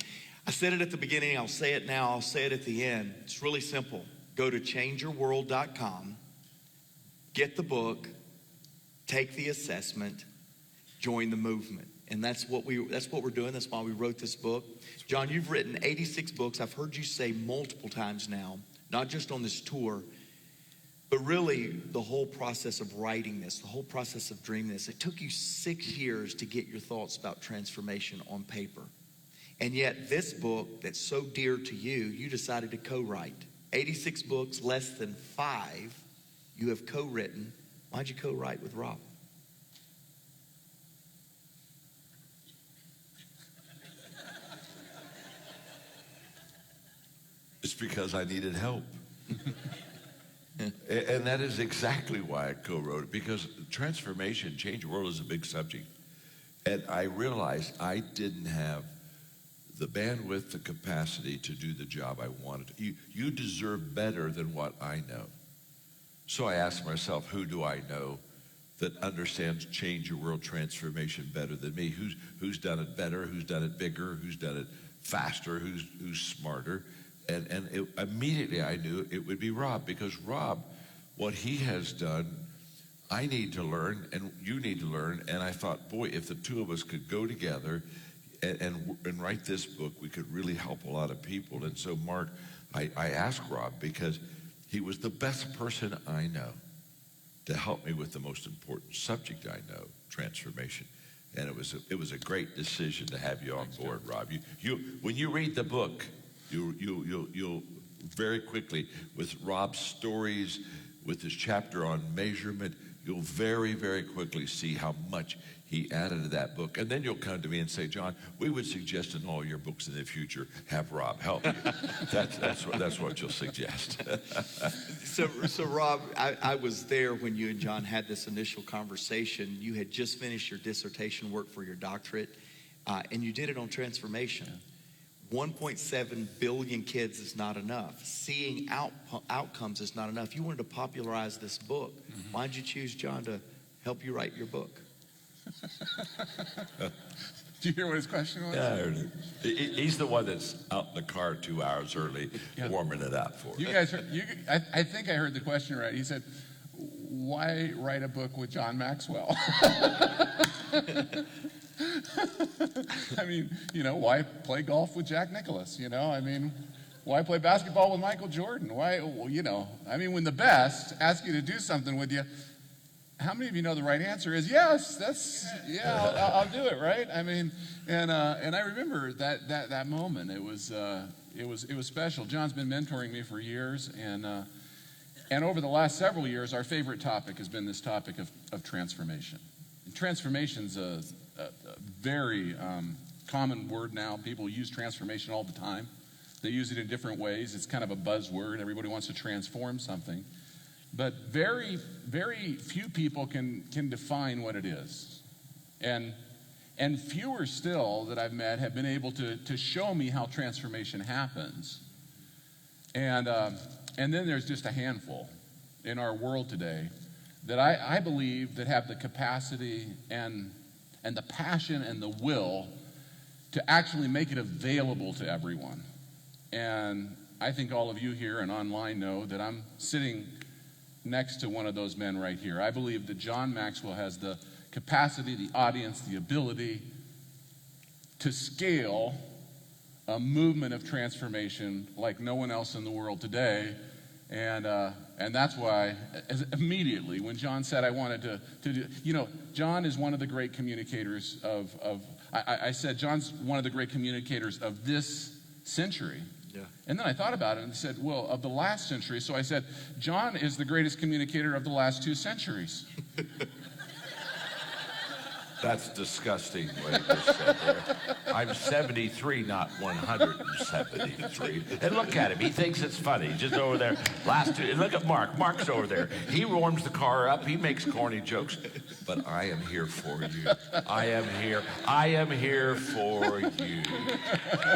I said it at the beginning, I'll say it now, I'll say it at the end. It's really simple. Go to changeyourworld.com, get the book, take the assessment, join the movement. And that's what we're doing. That's why we wrote this book. John, you've written 86 books. I've heard you say multiple times now, not just on this tour, but really the whole process of writing this, the whole process of dreaming this. It took you 6 years to get your thoughts about transformation on paper. And yet this book that's so dear to you, you decided to co-write. 86 books, less than 5 you have co-written. Why'd you co-write with Rob? because I needed help. And that is exactly why I co-wrote it, because transformation, change the world is a big subject. And I realized I didn't have the bandwidth, the capacity to do the job I wanted. You deserve better than what I know. So I asked myself, who do I know that understands change your world transformation better than me? Who's done it better? Who's done it bigger? Who's done it faster? Who's smarter? And immediately I knew it would be Rob, because Rob, what he has done, I need to learn, and you need to learn. And I thought, boy, if the two of us could go together and write this book, we could really help a lot of people. And so, Mark, I asked Rob, because he was the best person I know to help me with the most important subject I know, transformation. And it was a great decision to have you on board, Rob. When you read the book, you'll very quickly, with Rob's stories, with his chapter on measurement, you'll very, very quickly see how much he added to that book. And then you'll come to me and say, John, we would suggest in all your books in the future, have Rob help you. That's what you'll suggest. So Rob, I was there when you and John had this initial conversation. You had just finished your dissertation work for your doctorate, and you did it on transformation. 1.7 billion kids is not enough. Seeing outcomes is not enough. You wanted to popularize this book. Mm-hmm. Why did you choose John to help you write your book? Did you hear what his question was? Yeah, I heard it. He's the one that's out in the car 2 hours early, warming it up for us. You guys, I think I heard the question right. He said, why write a book with John Maxwell? I mean, why play golf with Jack Nicklaus? Why play basketball with Michael Jordan? Why, when the best ask you to do something with you, how many of you know the right answer is yes? I'll do it, right? And I remember that moment. It was special. John's been mentoring me for years, and over the last several years, our favorite topic has been this topic of transformation. And transformation's a very common word now. People use transformation all the time. They use it in different ways. It's kind of a buzzword. Everybody wants to transform something. But very, very few people can define what it is. And fewer still that I've met have been able to show me how transformation happens. And then there's just a handful in our world today that I believe that have the capacity and the passion and the will to actually make it available to everyone. And I think all of you here and online know that I'm sitting next to one of those men right here. I believe that John Maxwell has the capacity, the audience, the ability to scale a movement of transformation like no one else in the world today. And that's why immediately when John said I wanted to do, John is one of the great communicators I said John's one of the great communicators of this century. Yeah. And then I thought about it and said, well, of the last century. So I said, John is the greatest communicator of the last 2 centuries. That's disgusting what he just said there. I'm 73, not 173. And look at him. He thinks it's funny. Just over there. Look at Mark. Mark's over there. He warms the car up. He makes corny jokes. But I am here for you. I am here. I am here for you.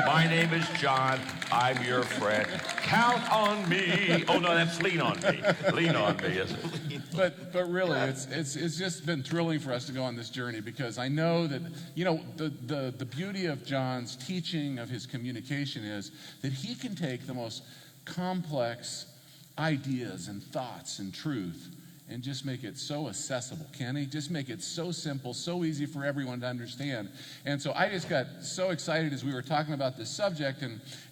My name is John. I'm your friend. Count on me. Oh, no, that's lean on me. Lean on me, isn't it? But really, it's just been thrilling for us to go on this journey, because I know that, the beauty of John's teaching, of his communication, is that he can take the most complex ideas and thoughts and truth and just make it so accessible, can he? Just make it so simple, so easy for everyone to understand. And so I just got so excited as we were talking about this subject,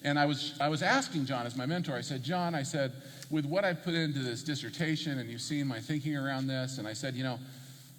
and I was asking John as my mentor, I said, John, with what I put into this dissertation, and you've seen my thinking around this, and I said,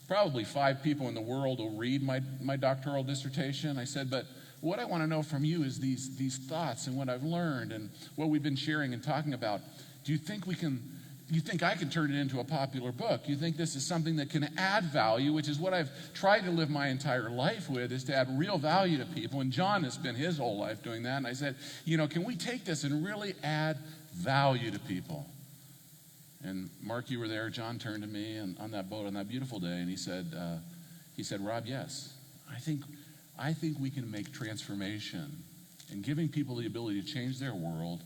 probably 5 people in the world will read my doctoral dissertation. I said, but what I want to know from you is these thoughts and what I've learned and what we've been sharing and talking about. Do you think we can you think I can turn it into a popular book. You think this is something that can add value, which is what I've tried to live my entire life with, is to add real value to people. And John has spent his whole life doing that. And I said, can we take this and really add value to people? And Mark, you were there. John turned to me and on that boat on that beautiful day, and he said, Rob, yes, I think we can make transformation and giving people the ability to change their world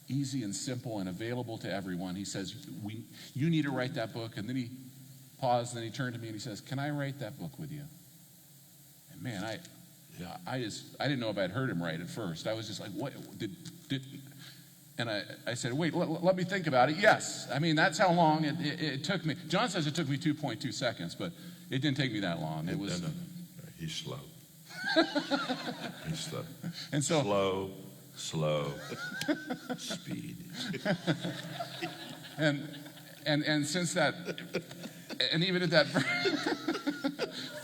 easy and simple and available to everyone. He says, you need to write that book. And then he paused, and then he turned to me and he says, can I write that book with you? And man, I didn't know if I'd heard him right at first. I was just like, what? And I said, wait, let me think about it. Yes. I mean, that's how long it took me. John says it took me 2.2 seconds, but it didn't take me that long. It was. No. He's slow. He's slow. And so slow, speed. And since that, and even at that,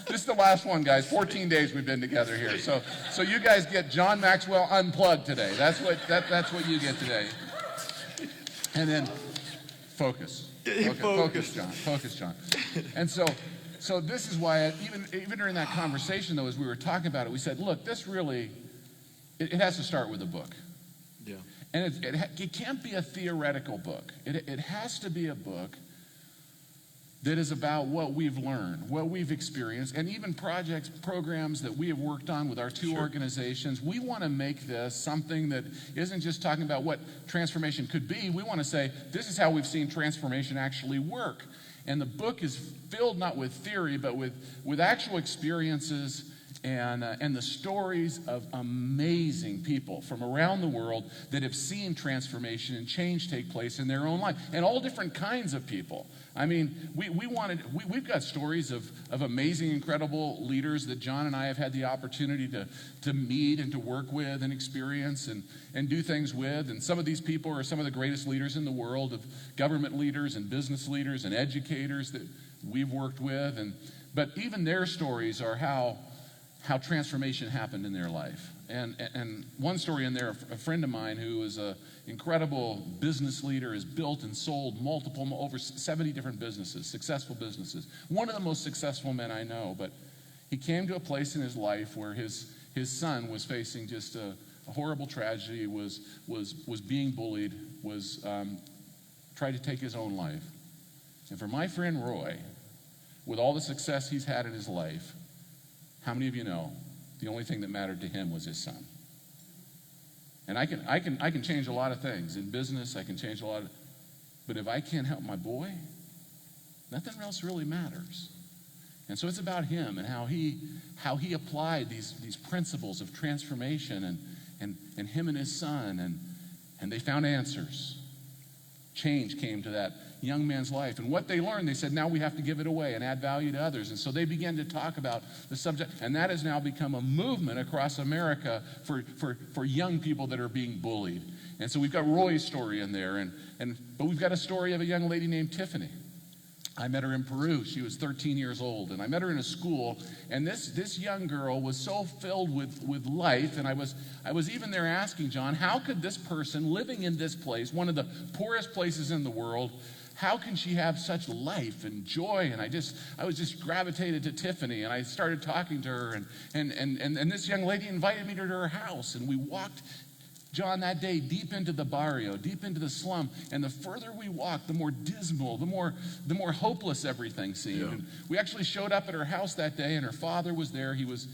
this is the last one, guys. 14 days we've been together here. So you guys get John Maxwell Unplugged today. That's what you get today. And then focus. Focus, John. And so this is why, even during that conversation, though, as we were talking about it, we said, look, this really, it has to start with a book. Yeah. And it can't be a theoretical book. It has to be a book that is about what we've learned, what we've experienced, and even programs that we have worked on with our two organizations. We want to make this something that isn't just talking about what transformation could be. We want to say, this is how we've seen transformation actually work. And the book is filled not with theory, but with actual experiences and the stories of amazing people from around the world that have seen transformation and change take place in their own life, and all different kinds of people. I mean, we've got stories of amazing, incredible leaders that John and I have had the opportunity to meet and to work with and experience and do things with. And some of these people are some of the greatest leaders in the world, of government leaders and business leaders and educators that we've worked with. But even their stories are how transformation happened in their life. And one story in there, a friend of mine who is an incredible business leader, has built and sold over 70 different businesses, successful businesses. One of the most successful men I know, but he came to a place in his life where his son was facing just a horrible tragedy, was being bullied, tried to take his own life. And for my friend Roy, with all the success he's had in his life, how many of you know the only thing that mattered to him was his son? And I can change a lot of things in business. I can change a lot of, but if I can't help my boy, nothing else really matters. And so it's about him and how he applied these principles of transformation and him and his son and they found answers. Change came to that young man's life. And what they learned, they said, now we have to give it away and add value to others. And so they began to talk about the subject, and that has now become a movement across America for young people that are being bullied. And so we've got Roy's story in there, but we've got a story of a young lady named Tiffany. I met her in Peru. She was 13 years old, and I met her in a school, and this young girl was so filled with life, and I was even there asking John, how could this person living in this place, one of the poorest places in the world, how can she have such life and joy? And I was just gravitated to Tiffany, and I started talking to her, and this young lady invited me to her house, and we walked, John, that day deep into the barrio, deep into the slum, and the further we walked, the more dismal, the more hopeless everything seemed. Yeah. And we actually showed up at her house that day, and her father was there. He was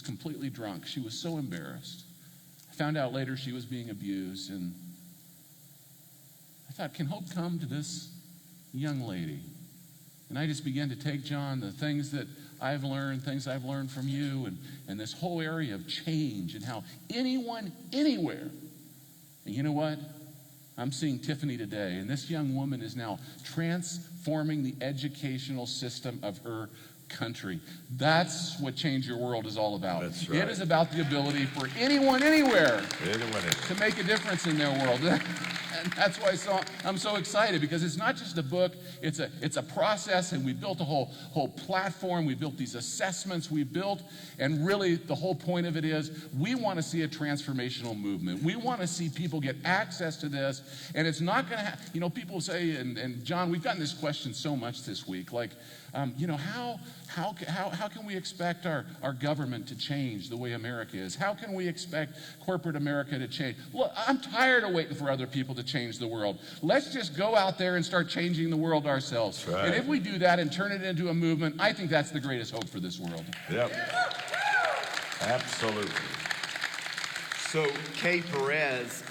completely drunk. She was so embarrassed. I found out later she was being abused, and I thought, can hope come to this young lady? And I just began to take, John, the things that I've learned, things I've learned from you, and this whole area of change and how anyone, anywhere. And you know what? I'm seeing Tiffany today, and this young woman is now transforming the educational system of her country. That's what Change Your World is all about. That's right. It is about the ability for anyone, anywhere to make a difference in their world. And that's why I'm so excited, because it's not just a book, it's a process, and we built a whole platform, we built these assessments, and really the whole point of it is we want to see a transformational movement. We want to see people get access to this, and it's not going to people say, and John, we've gotten this question so much this week, like, how can we expect our government to change the way America is? How can we expect corporate America to change? Look, I'm tired of waiting for other people to change the world. Let's just go out there and start changing the world ourselves. Right. And if we do that and turn it into a movement, I think that's the greatest hope for this world. Yep. Absolutely. So Kay Perez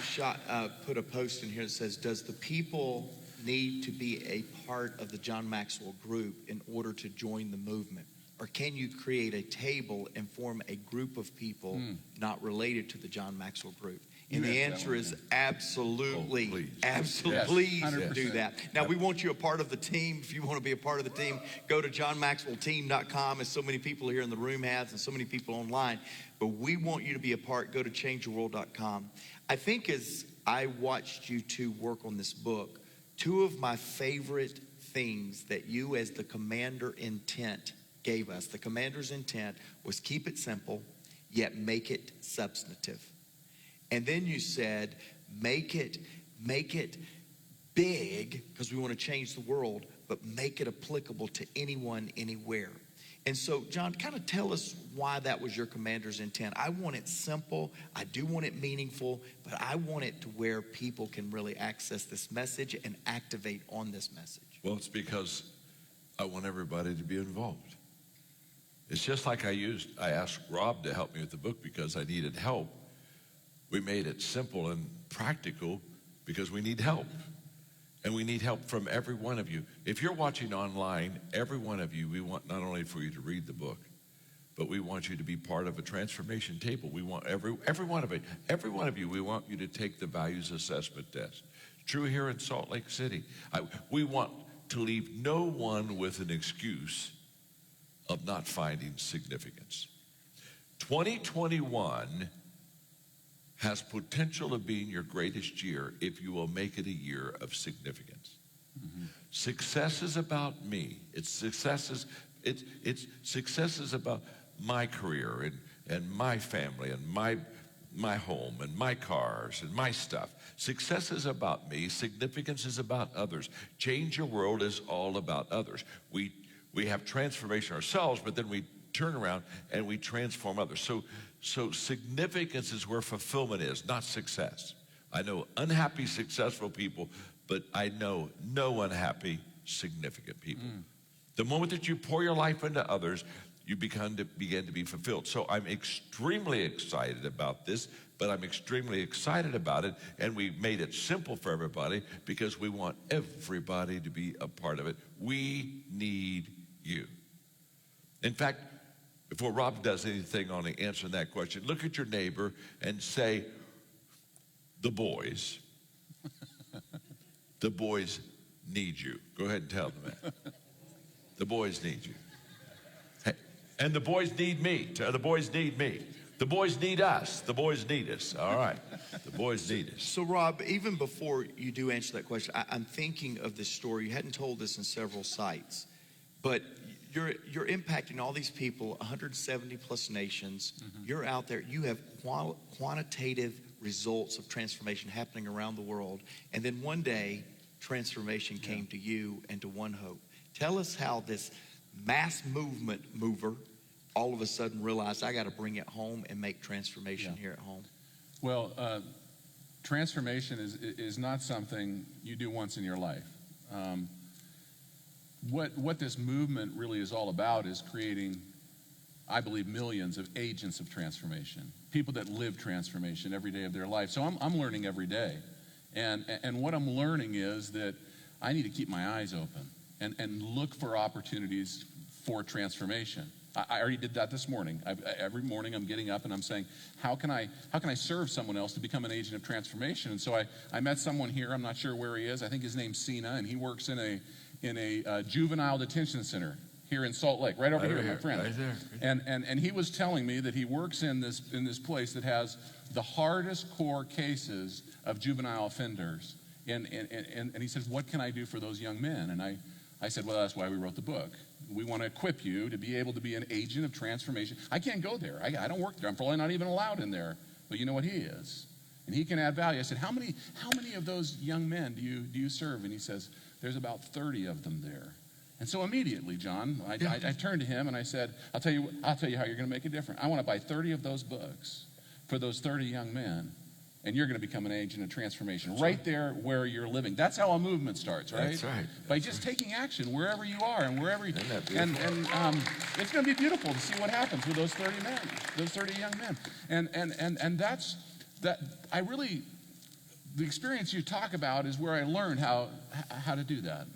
put a post in here that says, does the people need to be a part of the John Maxwell group in order to join the movement? Or can you create a table and form a group of people not related to the John Maxwell group? And the answer is absolutely. Oh, please. Absolutely. Yes, Please do that. Now, we want you a part of the team. If you want to be a part of the team, go to johnmaxwellteam.com, as so many people here in the room have and so many people online. But we want you to be a part. Go to changeyourworld.com. I think as I watched you two work on this book, two of my favorite things that you as the commander intent gave us, the commander's intent was keep it simple, yet make it substantive. And then you said, make it big, because we want to change the world, but make it applicable to anyone, anywhere. And so, John, kind of tell us why that was your commander's intent. I want it simple. I do want it meaningful, but I want it to where people can really access this message and activate on this message. Well, it's because I want everybody to be involved. It's just like I asked Rob to help me with the book because I needed help. We made it simple and practical because we need help. And we need help from every one of you. If you're watching online, every one of you, we want not only for you to read the book, but we want you to be part of a transformation table. We want every one of you, we want you to take the values assessment test. True here in Salt Lake City. We want to leave no one with an excuse of not finding significance. 2021 has potential of being your greatest year if you will make it a year of significance. Mm-hmm. Success is about me. Success is about my career and my family and my home and my cars and my stuff. Success is about me. Significance is about others. Change Your World is all about others. We have transformation ourselves, but then we turn around and we transform others. So significance is where fulfillment is, not success. I know unhappy, successful people, but I know no unhappy, significant people. The moment that you pour your life into others, you begin to be fulfilled. So I'm extremely excited about this, but I'm extremely excited about it, and we made it simple for everybody because we want everybody to be a part of it. We need you. In fact, before Rob does anything on answering that question, look at your neighbor and say, the boys need you. Go ahead and tell them that. The boys need you. Hey, and the boys need me. The boys need me. The boys need us. The boys need us. All right. The boys need us. So, Rob, even before you do answer that question, I'm thinking of this story. You hadn't told this in several sites, but you're impacting all these people, 170 plus nations. Mm-hmm. You're out there. You have quantitative results of transformation happening around the world. And then one day, transformation came to you and to One Hope. Tell us how this mass movement mover all of a sudden realized, I got to bring it home and make transformation here at home. Well, transformation is not something you do once in your life. What this movement really is all about is creating, I believe, millions of agents of transformation, people that live transformation every day of their life. So I'm learning every day. And what I'm learning is that I need to keep my eyes open and look for opportunities for transformation. I already did that this morning. Every morning I'm getting up and I'm saying, how can I serve someone else to become an agent of transformation? And so I met someone here, I'm not sure where he is, I think his name's Sina, and he works in a juvenile detention center here in Salt Lake, right over here, my friend. Right there. And he was telling me that he works in this place that has the hardest core cases of juvenile offenders. And he says, what can I do for those young men? And I said, well, that's why we wrote the book. We want to equip you to be able to be an agent of transformation. I can't go there. I don't work there. I'm probably not even allowed in there. But you know what? He is. And he can add value. I said, how many of those young men do you serve? And he says, there's about 30 of them there. And so immediately, John, I turned to him and I said, I'll tell you how you're going to make a difference. I want to buy 30 of those books for those 30 young men, and you're going to become an agent of transformation right there where you're living. That's how a movement starts, right? That's right. By just taking action wherever you are and wherever you. Isn't that beautiful? And it's going to be beautiful to see what happens with those 30 men, those 30 young men. And that's that. I really, the experience you talk about is where I learned how to do that.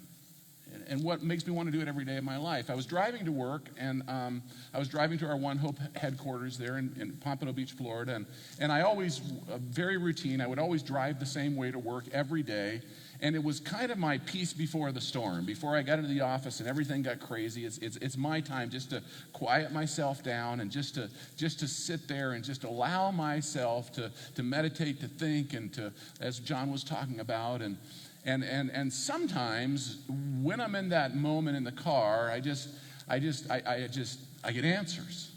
And what makes me want to do it every day of my life. I was driving to work, and I was driving to our One Hope headquarters there in Pompano Beach, Florida. And I always, very routine, I would always drive the same way to work every day. And it was kind of my peace before the storm. Before I got into the office and everything got crazy, it's my time just to quiet myself down and just to sit there and just allow myself to meditate, to think, and to, as John was talking about, and sometimes when I'm in that moment in the car, I get answers.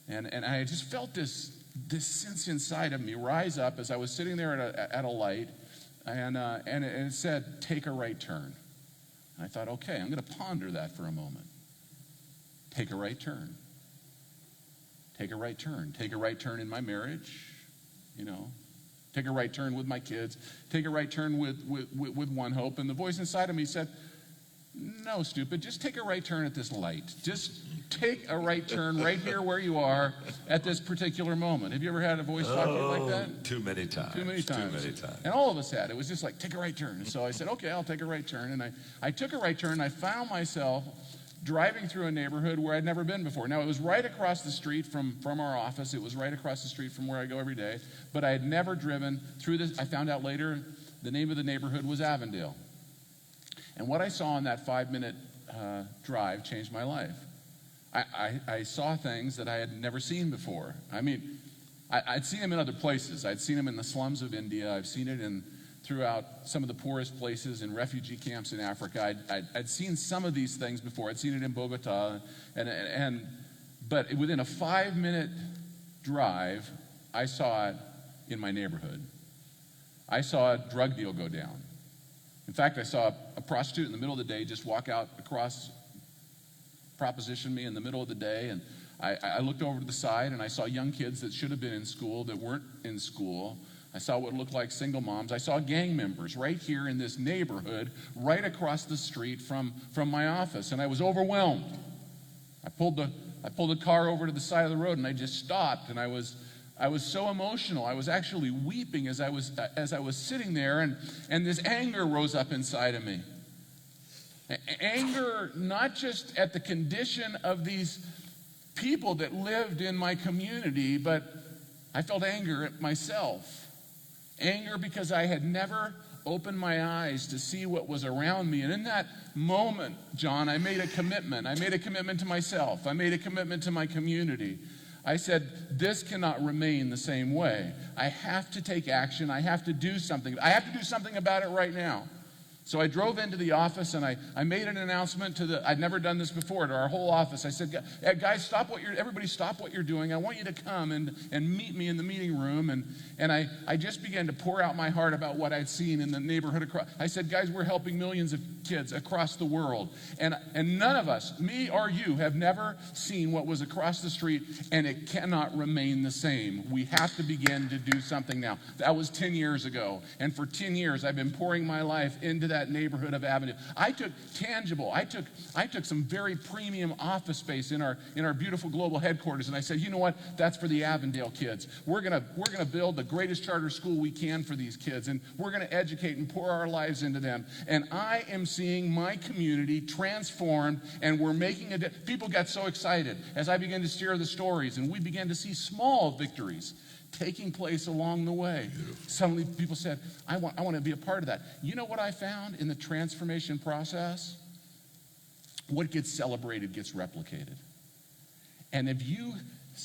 And I just felt this sense inside of me rise up as I was sitting there at a light, and it said, take a right turn. And I thought, okay, I'm going to ponder that for a moment. Take a right turn. Take a right turn. Take a right turn in my marriage, you know. Take a right turn with my kids. Take a right turn with One Hope. And the voice inside of me said, no, stupid, just take a right turn at this light. Just take a right turn right here where you are at this particular moment. Have you ever had a voice talk to you like that? Too many times. Too many times. Too many times. And all of us had. It was just like, take a right turn. And so I said, okay, I'll take a right turn. And I took a right turn. I found myself driving through a neighborhood where I'd never been before. Now, it was right across the street from our office. It was right across the street from where I go every day. But I had never driven through this. I found out later the name of the neighborhood was Avondale. And what I saw in that 5-minute drive changed my life. I saw things that I had never seen before. I mean, I'd seen them in other places. I'd seen them in the slums of India. I've seen it throughout some of the poorest places in refugee camps in Africa. I'd seen some of these things before. I'd seen it in Bogota, but within a 5-minute drive, I saw it in my neighborhood. I saw a drug deal go down. In fact, I saw a prostitute in the middle of the day just walk out across, proposition me in the middle of the day, and I looked over to the side and I saw young kids that should have been in school that weren't in school. I saw what looked like single moms. I saw gang members right here in this neighborhood, right across the street from my office, and I was overwhelmed. I pulled the car over to the side of the road, and I just stopped, and I was so emotional. I was actually weeping as I was sitting there, and this anger rose up inside of me. Anger not just at the condition of these people that lived in my community, but I felt anger at myself. Anger because I had never opened my eyes to see what was around me. And in that moment, John, I made a commitment. I made a commitment to myself. I made a commitment to my community. I said, this cannot remain the same way. I have to take action. I have to do something. I have to do something about it right now. So I drove into the office and I made an announcement I'd never done this before, to our whole office. I said, guys, everybody stop what you're doing. I want you to come and meet me in the meeting room. And I just began to pour out my heart about what I'd seen in the neighborhood across. I said, guys, we're helping millions of kids across the world. And none of us, me or you, have never seen what was across the street, and it cannot remain the same. We have to begin to do something now. That was 10 years ago. And for 10 years, I've been pouring my life into that neighborhood of Avondale. I took some very premium office space in our beautiful global headquarters, and I said, you know what? That's for the Avondale kids. We're gonna build the greatest charter school we can for these kids, and we're gonna educate and pour our lives into them. And I am seeing my community transformed, and we're making people got so excited as I began to share the stories, and we began to see small victories taking place along the way. Beautiful. Suddenly people said, I want to be a part of that. You know what I found in the transformation process? What gets celebrated gets replicated. And if you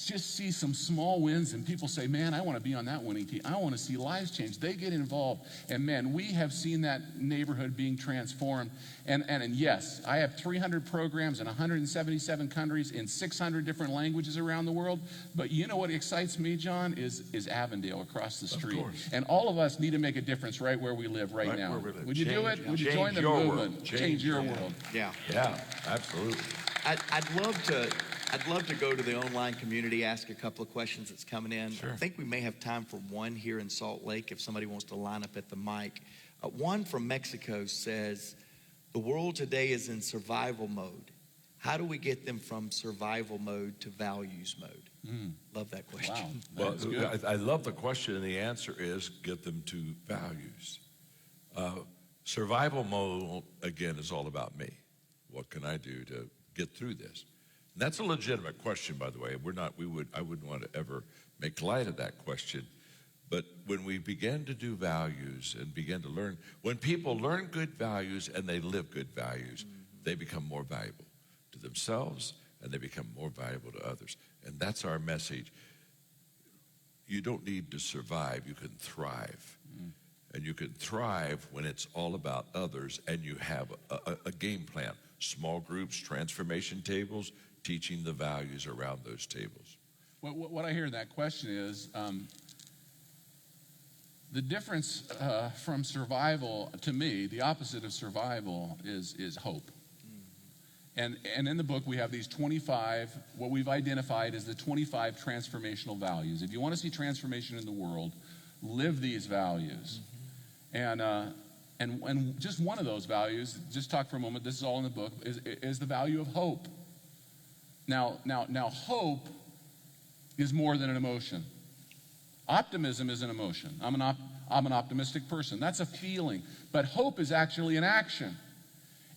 just see some small wins and people say, man, I want to be on that winning team. I want to see lives change. They get involved. And man, we have seen that neighborhood being transformed. And yes, I have 300 programs in 177 countries in 600 different languages around the world. But you know what excites me, John, is Avondale across the street. course. And all of us need to make a difference right where we live right now. where we live. Would you do it? Would you join the your movement? world. Change your world. Yeah. Yeah, absolutely. I'd love to go to the online community, ask a couple of questions that's coming in. Sure. I think we may have time for one here in Salt Lake if somebody wants to line up at the mic. One from Mexico says, the world today is in survival mode. How do we get them from survival mode to values mode? Love that question. Wow. Well, That's good. I love the question, and the answer is get them to values. Survival mode, again, is all about me. What can I do to get through this? And that's a legitimate question, by the way. I wouldn't want to ever make light of that question. But when we begin to do values and begin to learn, when people learn good values and they live good values, they become more valuable to themselves and they become more valuable to others. And that's our message. You don't need to survive, you can thrive. And you can thrive when it's all about others and you have a game plan. Small groups, transformation tables, teaching the values around those tables. What I hear in that question is the difference from survival, to me, the opposite of survival is hope. And in the book, we have these 25, what we've identified as the 25 transformational values. If you want to see transformation in the world, live these values. And just one of those values, just talk for a moment, this is all in the book, is the value of hope. Now, hope is more than an emotion. Optimism is an emotion. I'm an optimistic person. That's a feeling. But hope is actually an action.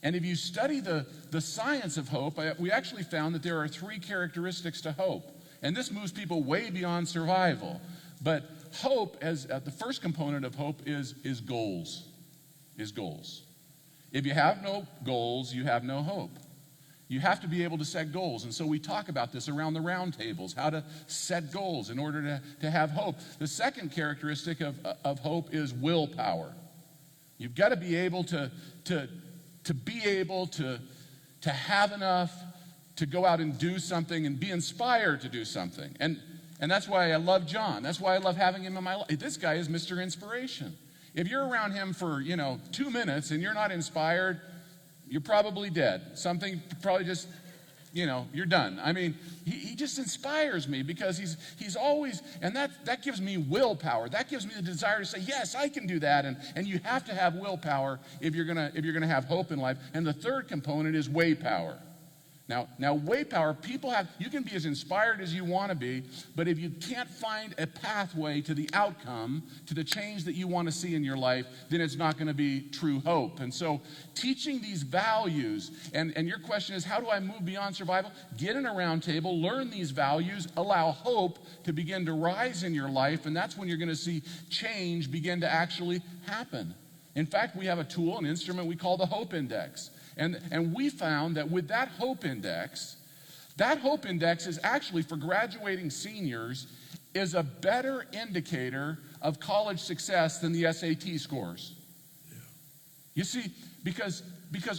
And if you study the science of hope, we actually found that there are 3 characteristics to hope. And this moves people way beyond survival. But hope, as the first component of hope, is goals. Is goals. If you have no goals, you have no hope. You have to be able to set goals. And so we talk about this around the round tables, how to set goals in order to have hope. The second characteristic of hope is willpower. You've got to be able to have enough to go out and do something and be inspired to do something. And that's why I love John. That's why I love having him in my life. This guy is Mr. Inspiration. If you're around him for, 2 minutes and you're not inspired, you're probably dead. Something probably just, you're done. I mean, he just inspires me because he's always, and that gives me willpower. That gives me the desire to say, yes, I can do that. And you have to have willpower if you're gonna have hope in life. And the third component is way power. Now, way power, you can be as inspired as you want to be, but if you can't find a pathway to the outcome, to the change that you want to see in your life, then it's not going to be true hope. And so teaching these values, and your question is, how do I move beyond survival? Get in a round table, learn these values, allow hope to begin to rise in your life, and that's when you're going to see change begin to actually happen. In fact, we have a tool, an instrument we call the Hope Index. And we found that with that Hope Index is actually, for graduating seniors, is a better indicator of college success than the SAT scores. Yeah. You see, because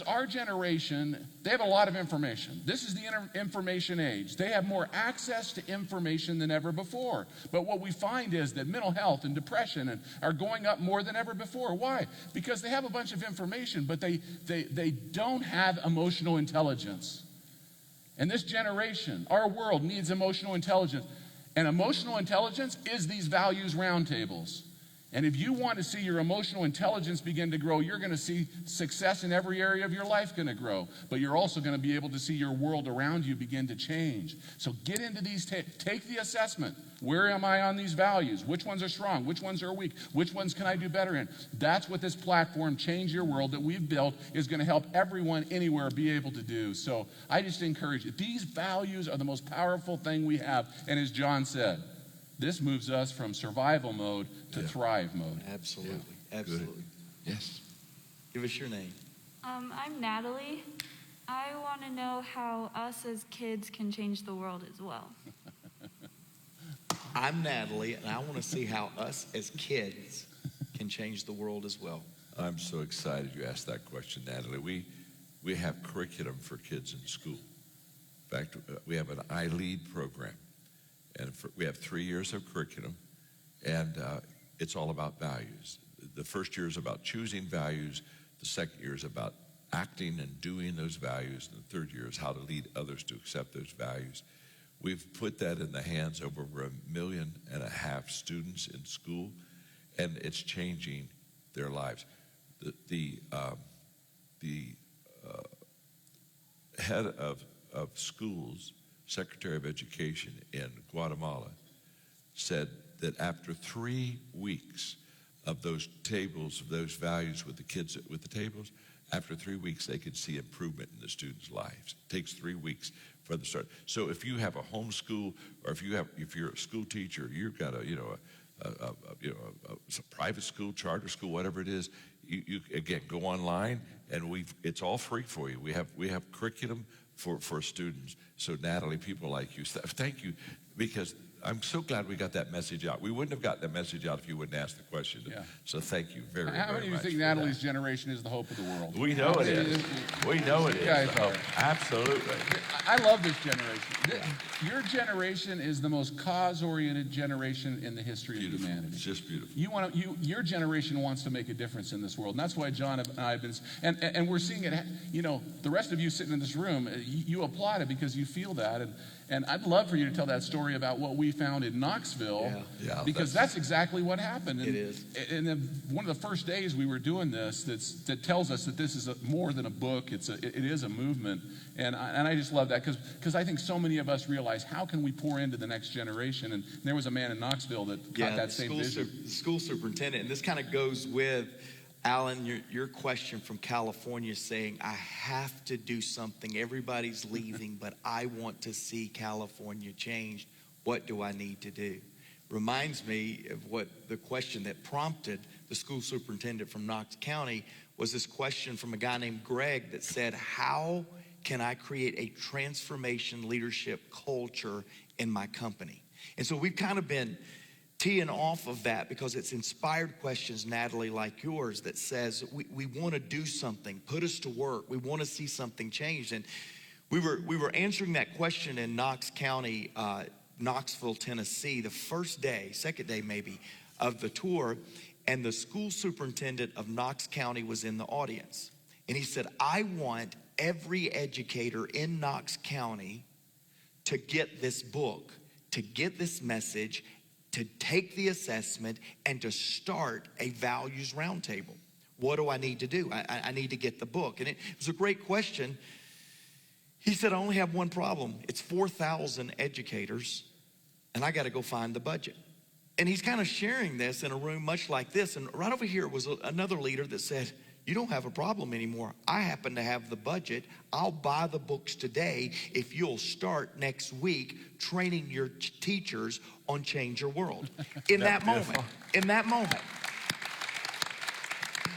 our generation, they have a lot of information. This is the information age. They have more access to information than ever before. But what we find is that mental health and depression are going up more than ever before. Why? Because they have a bunch of information, but they don't have emotional intelligence. And this generation, our world, needs emotional intelligence. And emotional intelligence is these values roundtables. And if you want to see your emotional intelligence begin to grow, you're going to see success in every area of your life going to grow. But you're also going to be able to see your world around you begin to change. So get into these, take the assessment. Where am I on these values? Which ones are strong? Which ones are weak? Which ones can I do better in? That's what this platform, Change Your World, that we've built is going to help everyone anywhere be able to do. So I just encourage you. These values are the most powerful thing we have. And as John said, this moves us from survival mode to thrive mode. Absolutely. Absolutely. Yes. Give us your name. I'm Natalie. I want to know how us as kids can change the world as well. I'm Natalie, and I want to see how us as kids can change the world as well. I'm so excited you asked that question, Natalie. We have curriculum for kids in school. In fact, we have an iLead program, and we have 3 years of curriculum, and it's all about values. The first year is about choosing values. The second year is about acting and doing those values. And the third year is how to lead others to accept those values. We've put that in the hands of over 1.5 million students in school, and it's changing their lives. The head of schools, Secretary of Education in Guatemala, said that after 3 weeks of those tables, of those values with the kids with the tables, after 3 weeks they could see improvement in the students' lives. It takes 3 weeks for the start. So if you have a homeschool, or if you're a school teacher, you've got a private school, charter school, whatever it is, you again go online, and it's all free for you. We have curriculum for students. So Natalie, people like you, thank you, because I'm so glad we got that message out. We wouldn't have gotten that message out if you wouldn't ask the question. Yeah. So thank you very, very much. How many of you think Natalie's generation is the hope of the world? We know it is. We know it is. guys So, are. absolutely. I love this generation. Your generation is the most cause-oriented generation in the history of Beautiful. humanity. It's just beautiful. Your generation wants to make a difference in this world, and that's why John and I have been, and we're seeing it. The rest of you sitting in this room, you applaud it because you feel that, and I'd love for you to tell that story about what we found in Knoxville, Yeah, because that's exactly what happened. And, It is. And then one of the first days we were doing this, that tells us that this is more than a book. It is a movement, and I just love that because I think so many of us realize, how can we pour into the next generation? And there was a man in Knoxville that caught that same vision. The school superintendent, and this kind of goes with Alan, your question from California, saying, I have to do something. Everybody's leaving, but I want to see California changed. What do I need to do? Reminds me of what the question that prompted the school superintendent from Knox County was this question from a guy named Greg that said, how can I create a transformation leadership culture in my company? And so we've kind of been teeing off of that because it's inspired questions, Natalie, like yours, that says we want to do something, put us to work. We want to see something changed. And we were answering that question in Knox County, Knoxville, Tennessee, the first day, second day maybe, of the tour, and the school superintendent of Knox County was in the audience. And he said, I want every educator in Knox County to get this book, to get this message, to take the assessment, and to start a values roundtable. What do I need to do? I need to get the book. And it was a great question. He said, I only have one problem. It's 4,000 educators, and I got to go find the budget. And he's kind of sharing this in a room much like this. And right over here was another leader that said, you don't have a problem anymore. I happen to have the budget. I'll buy the books today if you'll start next week training your teachers on Change Your World. In that moment.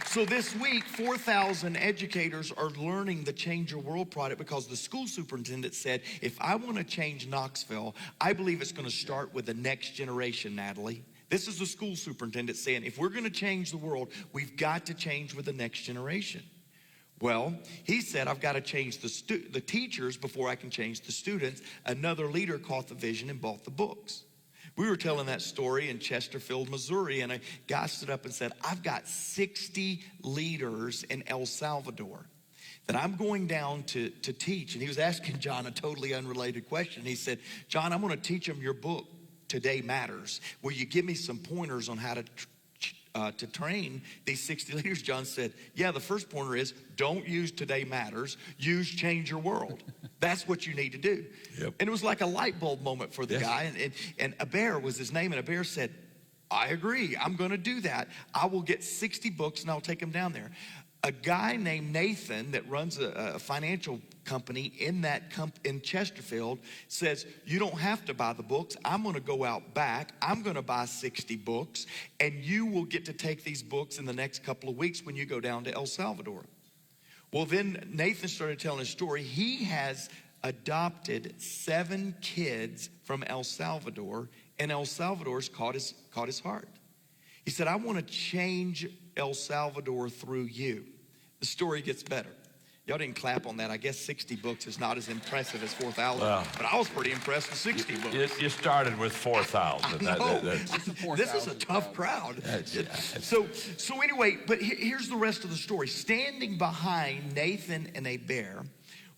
So this week, 4,000 educators are learning the Change Your World product because the school superintendent said, if I want to change Knoxville, I believe it's going to start with the next generation, Natalie. This is the school superintendent saying, if we're going to change the world, we've got to change with the next generation. Well, he said, I've got to change the teachers before I can change the students. Another leader caught the vision and bought the books. We were telling that story in Chesterfield, Missouri, and a guy stood up and said, I've got 60 leaders in El Salvador that I'm going down to teach. And he was asking John a totally unrelated question. He said, John, I'm going to teach them your book, Today Matters. Will you give me some pointers on how to train these 60 leaders? John said, yeah, the first pointer is don't use Today Matters, use Change Your World. That's what you need to do. Yep. And it was like a light bulb moment for the guy. And Abair was his name, and Abair said, I agree, I'm gonna do that. I will get 60 books and I'll take them down there. A guy named Nathan that runs a financial company in Chesterfield says, you don't have to buy the books. I'm going to go out back. I'm going to buy 60 books, and you will get to take these books in the next couple of weeks when you go down to El Salvador. Well, then Nathan started telling his story. He has adopted 7 kids from El Salvador, and El Salvador's caught his heart. He said, I want to change El Salvador through you. The story gets better. Y'all didn't clap on that. I guess 60 books is not as impressive as 4,000. Well, but I was pretty impressed with 60 books. You started with 4,000. No, a this is a 4,000 tough crowd. Yeah. So anyway, but here's the rest of the story. Standing behind Nathan and Heber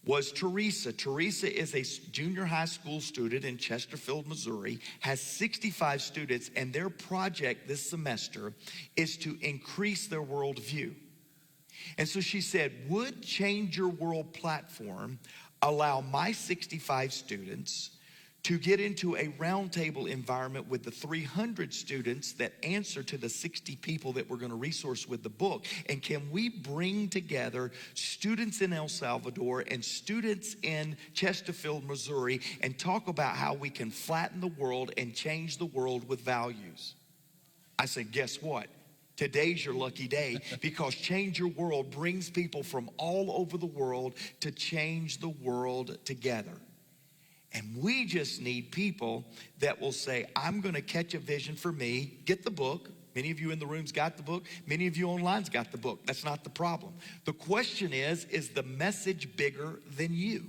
was Teresa. Teresa is a junior high school student in Chesterfield, Missouri, has 65 students, and their project this semester is to increase their worldview. And so she said, would Change Your World platform allow my 65 students to get into a roundtable environment with the 300 students that answer to the 60 people that we're going to resource with the book? And can we bring together students in El Salvador and students in Chesterfield, Missouri, and talk about how we can flatten the world and change the world with values? I said, guess what? Today's your lucky day, because Change Your World brings people from all over the world to change the world together. And we just need people that will say, I'm going to catch a vision for me, get the book. Many of you in the room's got the book. Many of you online's got the book. That's not the problem. The question is the message bigger than you?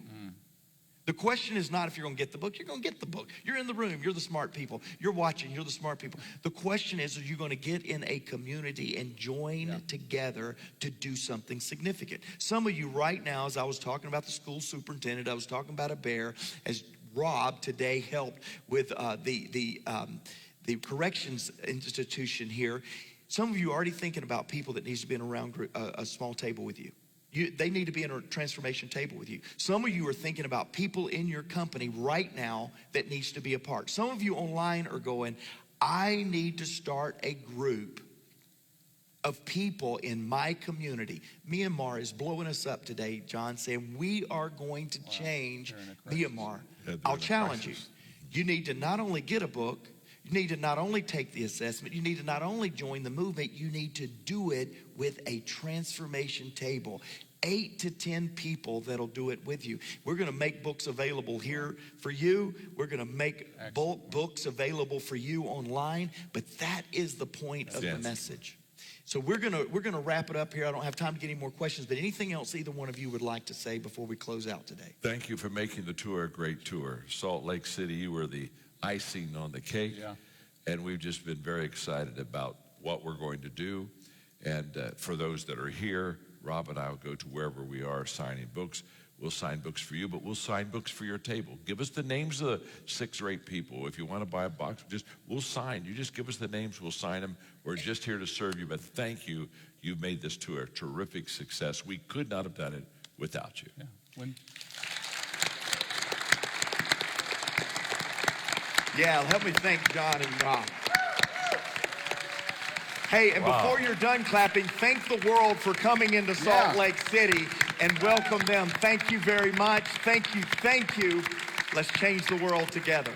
The question is not if you're going to get the book. You're going to get the book. You're in the room. You're the smart people. You're watching. You're the smart people. The question is, are you going to get in a community and join together to do something significant? Some of you right now, as I was talking about the school superintendent, I was talking about Heber, as Rob today helped with the corrections institution here. Some of you are already thinking about people that needs to be in around a small table with you. They need to be in a transformation table with you. Some of you are thinking about people in your company right now that needs to be a part. Some of you online are going, I need to start a group of people in my community. Myanmar is blowing us up today, John, saying we are going to change Myanmar. I'll challenge you. You need to not only get a book, you need to not only take the assessment, you need to not only join the movement, you need to do it with a transformation table. 8 to 10 people that'll do it with you. We're going to make books available here for you. We're going to make bulk books available for you online. But that is the point of the message. So we're gonna wrap it up here. I don't have time to get any more questions, but anything else either one of you would like to say before we close out today? Thank you for making the tour a great tour. Salt Lake City, you were the icing on the cake. Yeah. And we've just been very excited about what we're going to do. And for those that are here, Rob and I will go to wherever we are signing books. We'll sign books for you, but we'll sign books for your table. Give us the names of the 6 or 8 people. If you want to buy a box, we'll sign. You just give us the names, we'll sign them. We're just here to serve you, but thank you. You've made this tour a terrific success. We could not have done it without you. Yeah. Yeah, help me thank John and Rob. Hey, and before you're done clapping, thank the world for coming into Salt Lake City and welcome them. Thank you very much. Thank you. Thank you. Let's change the world together.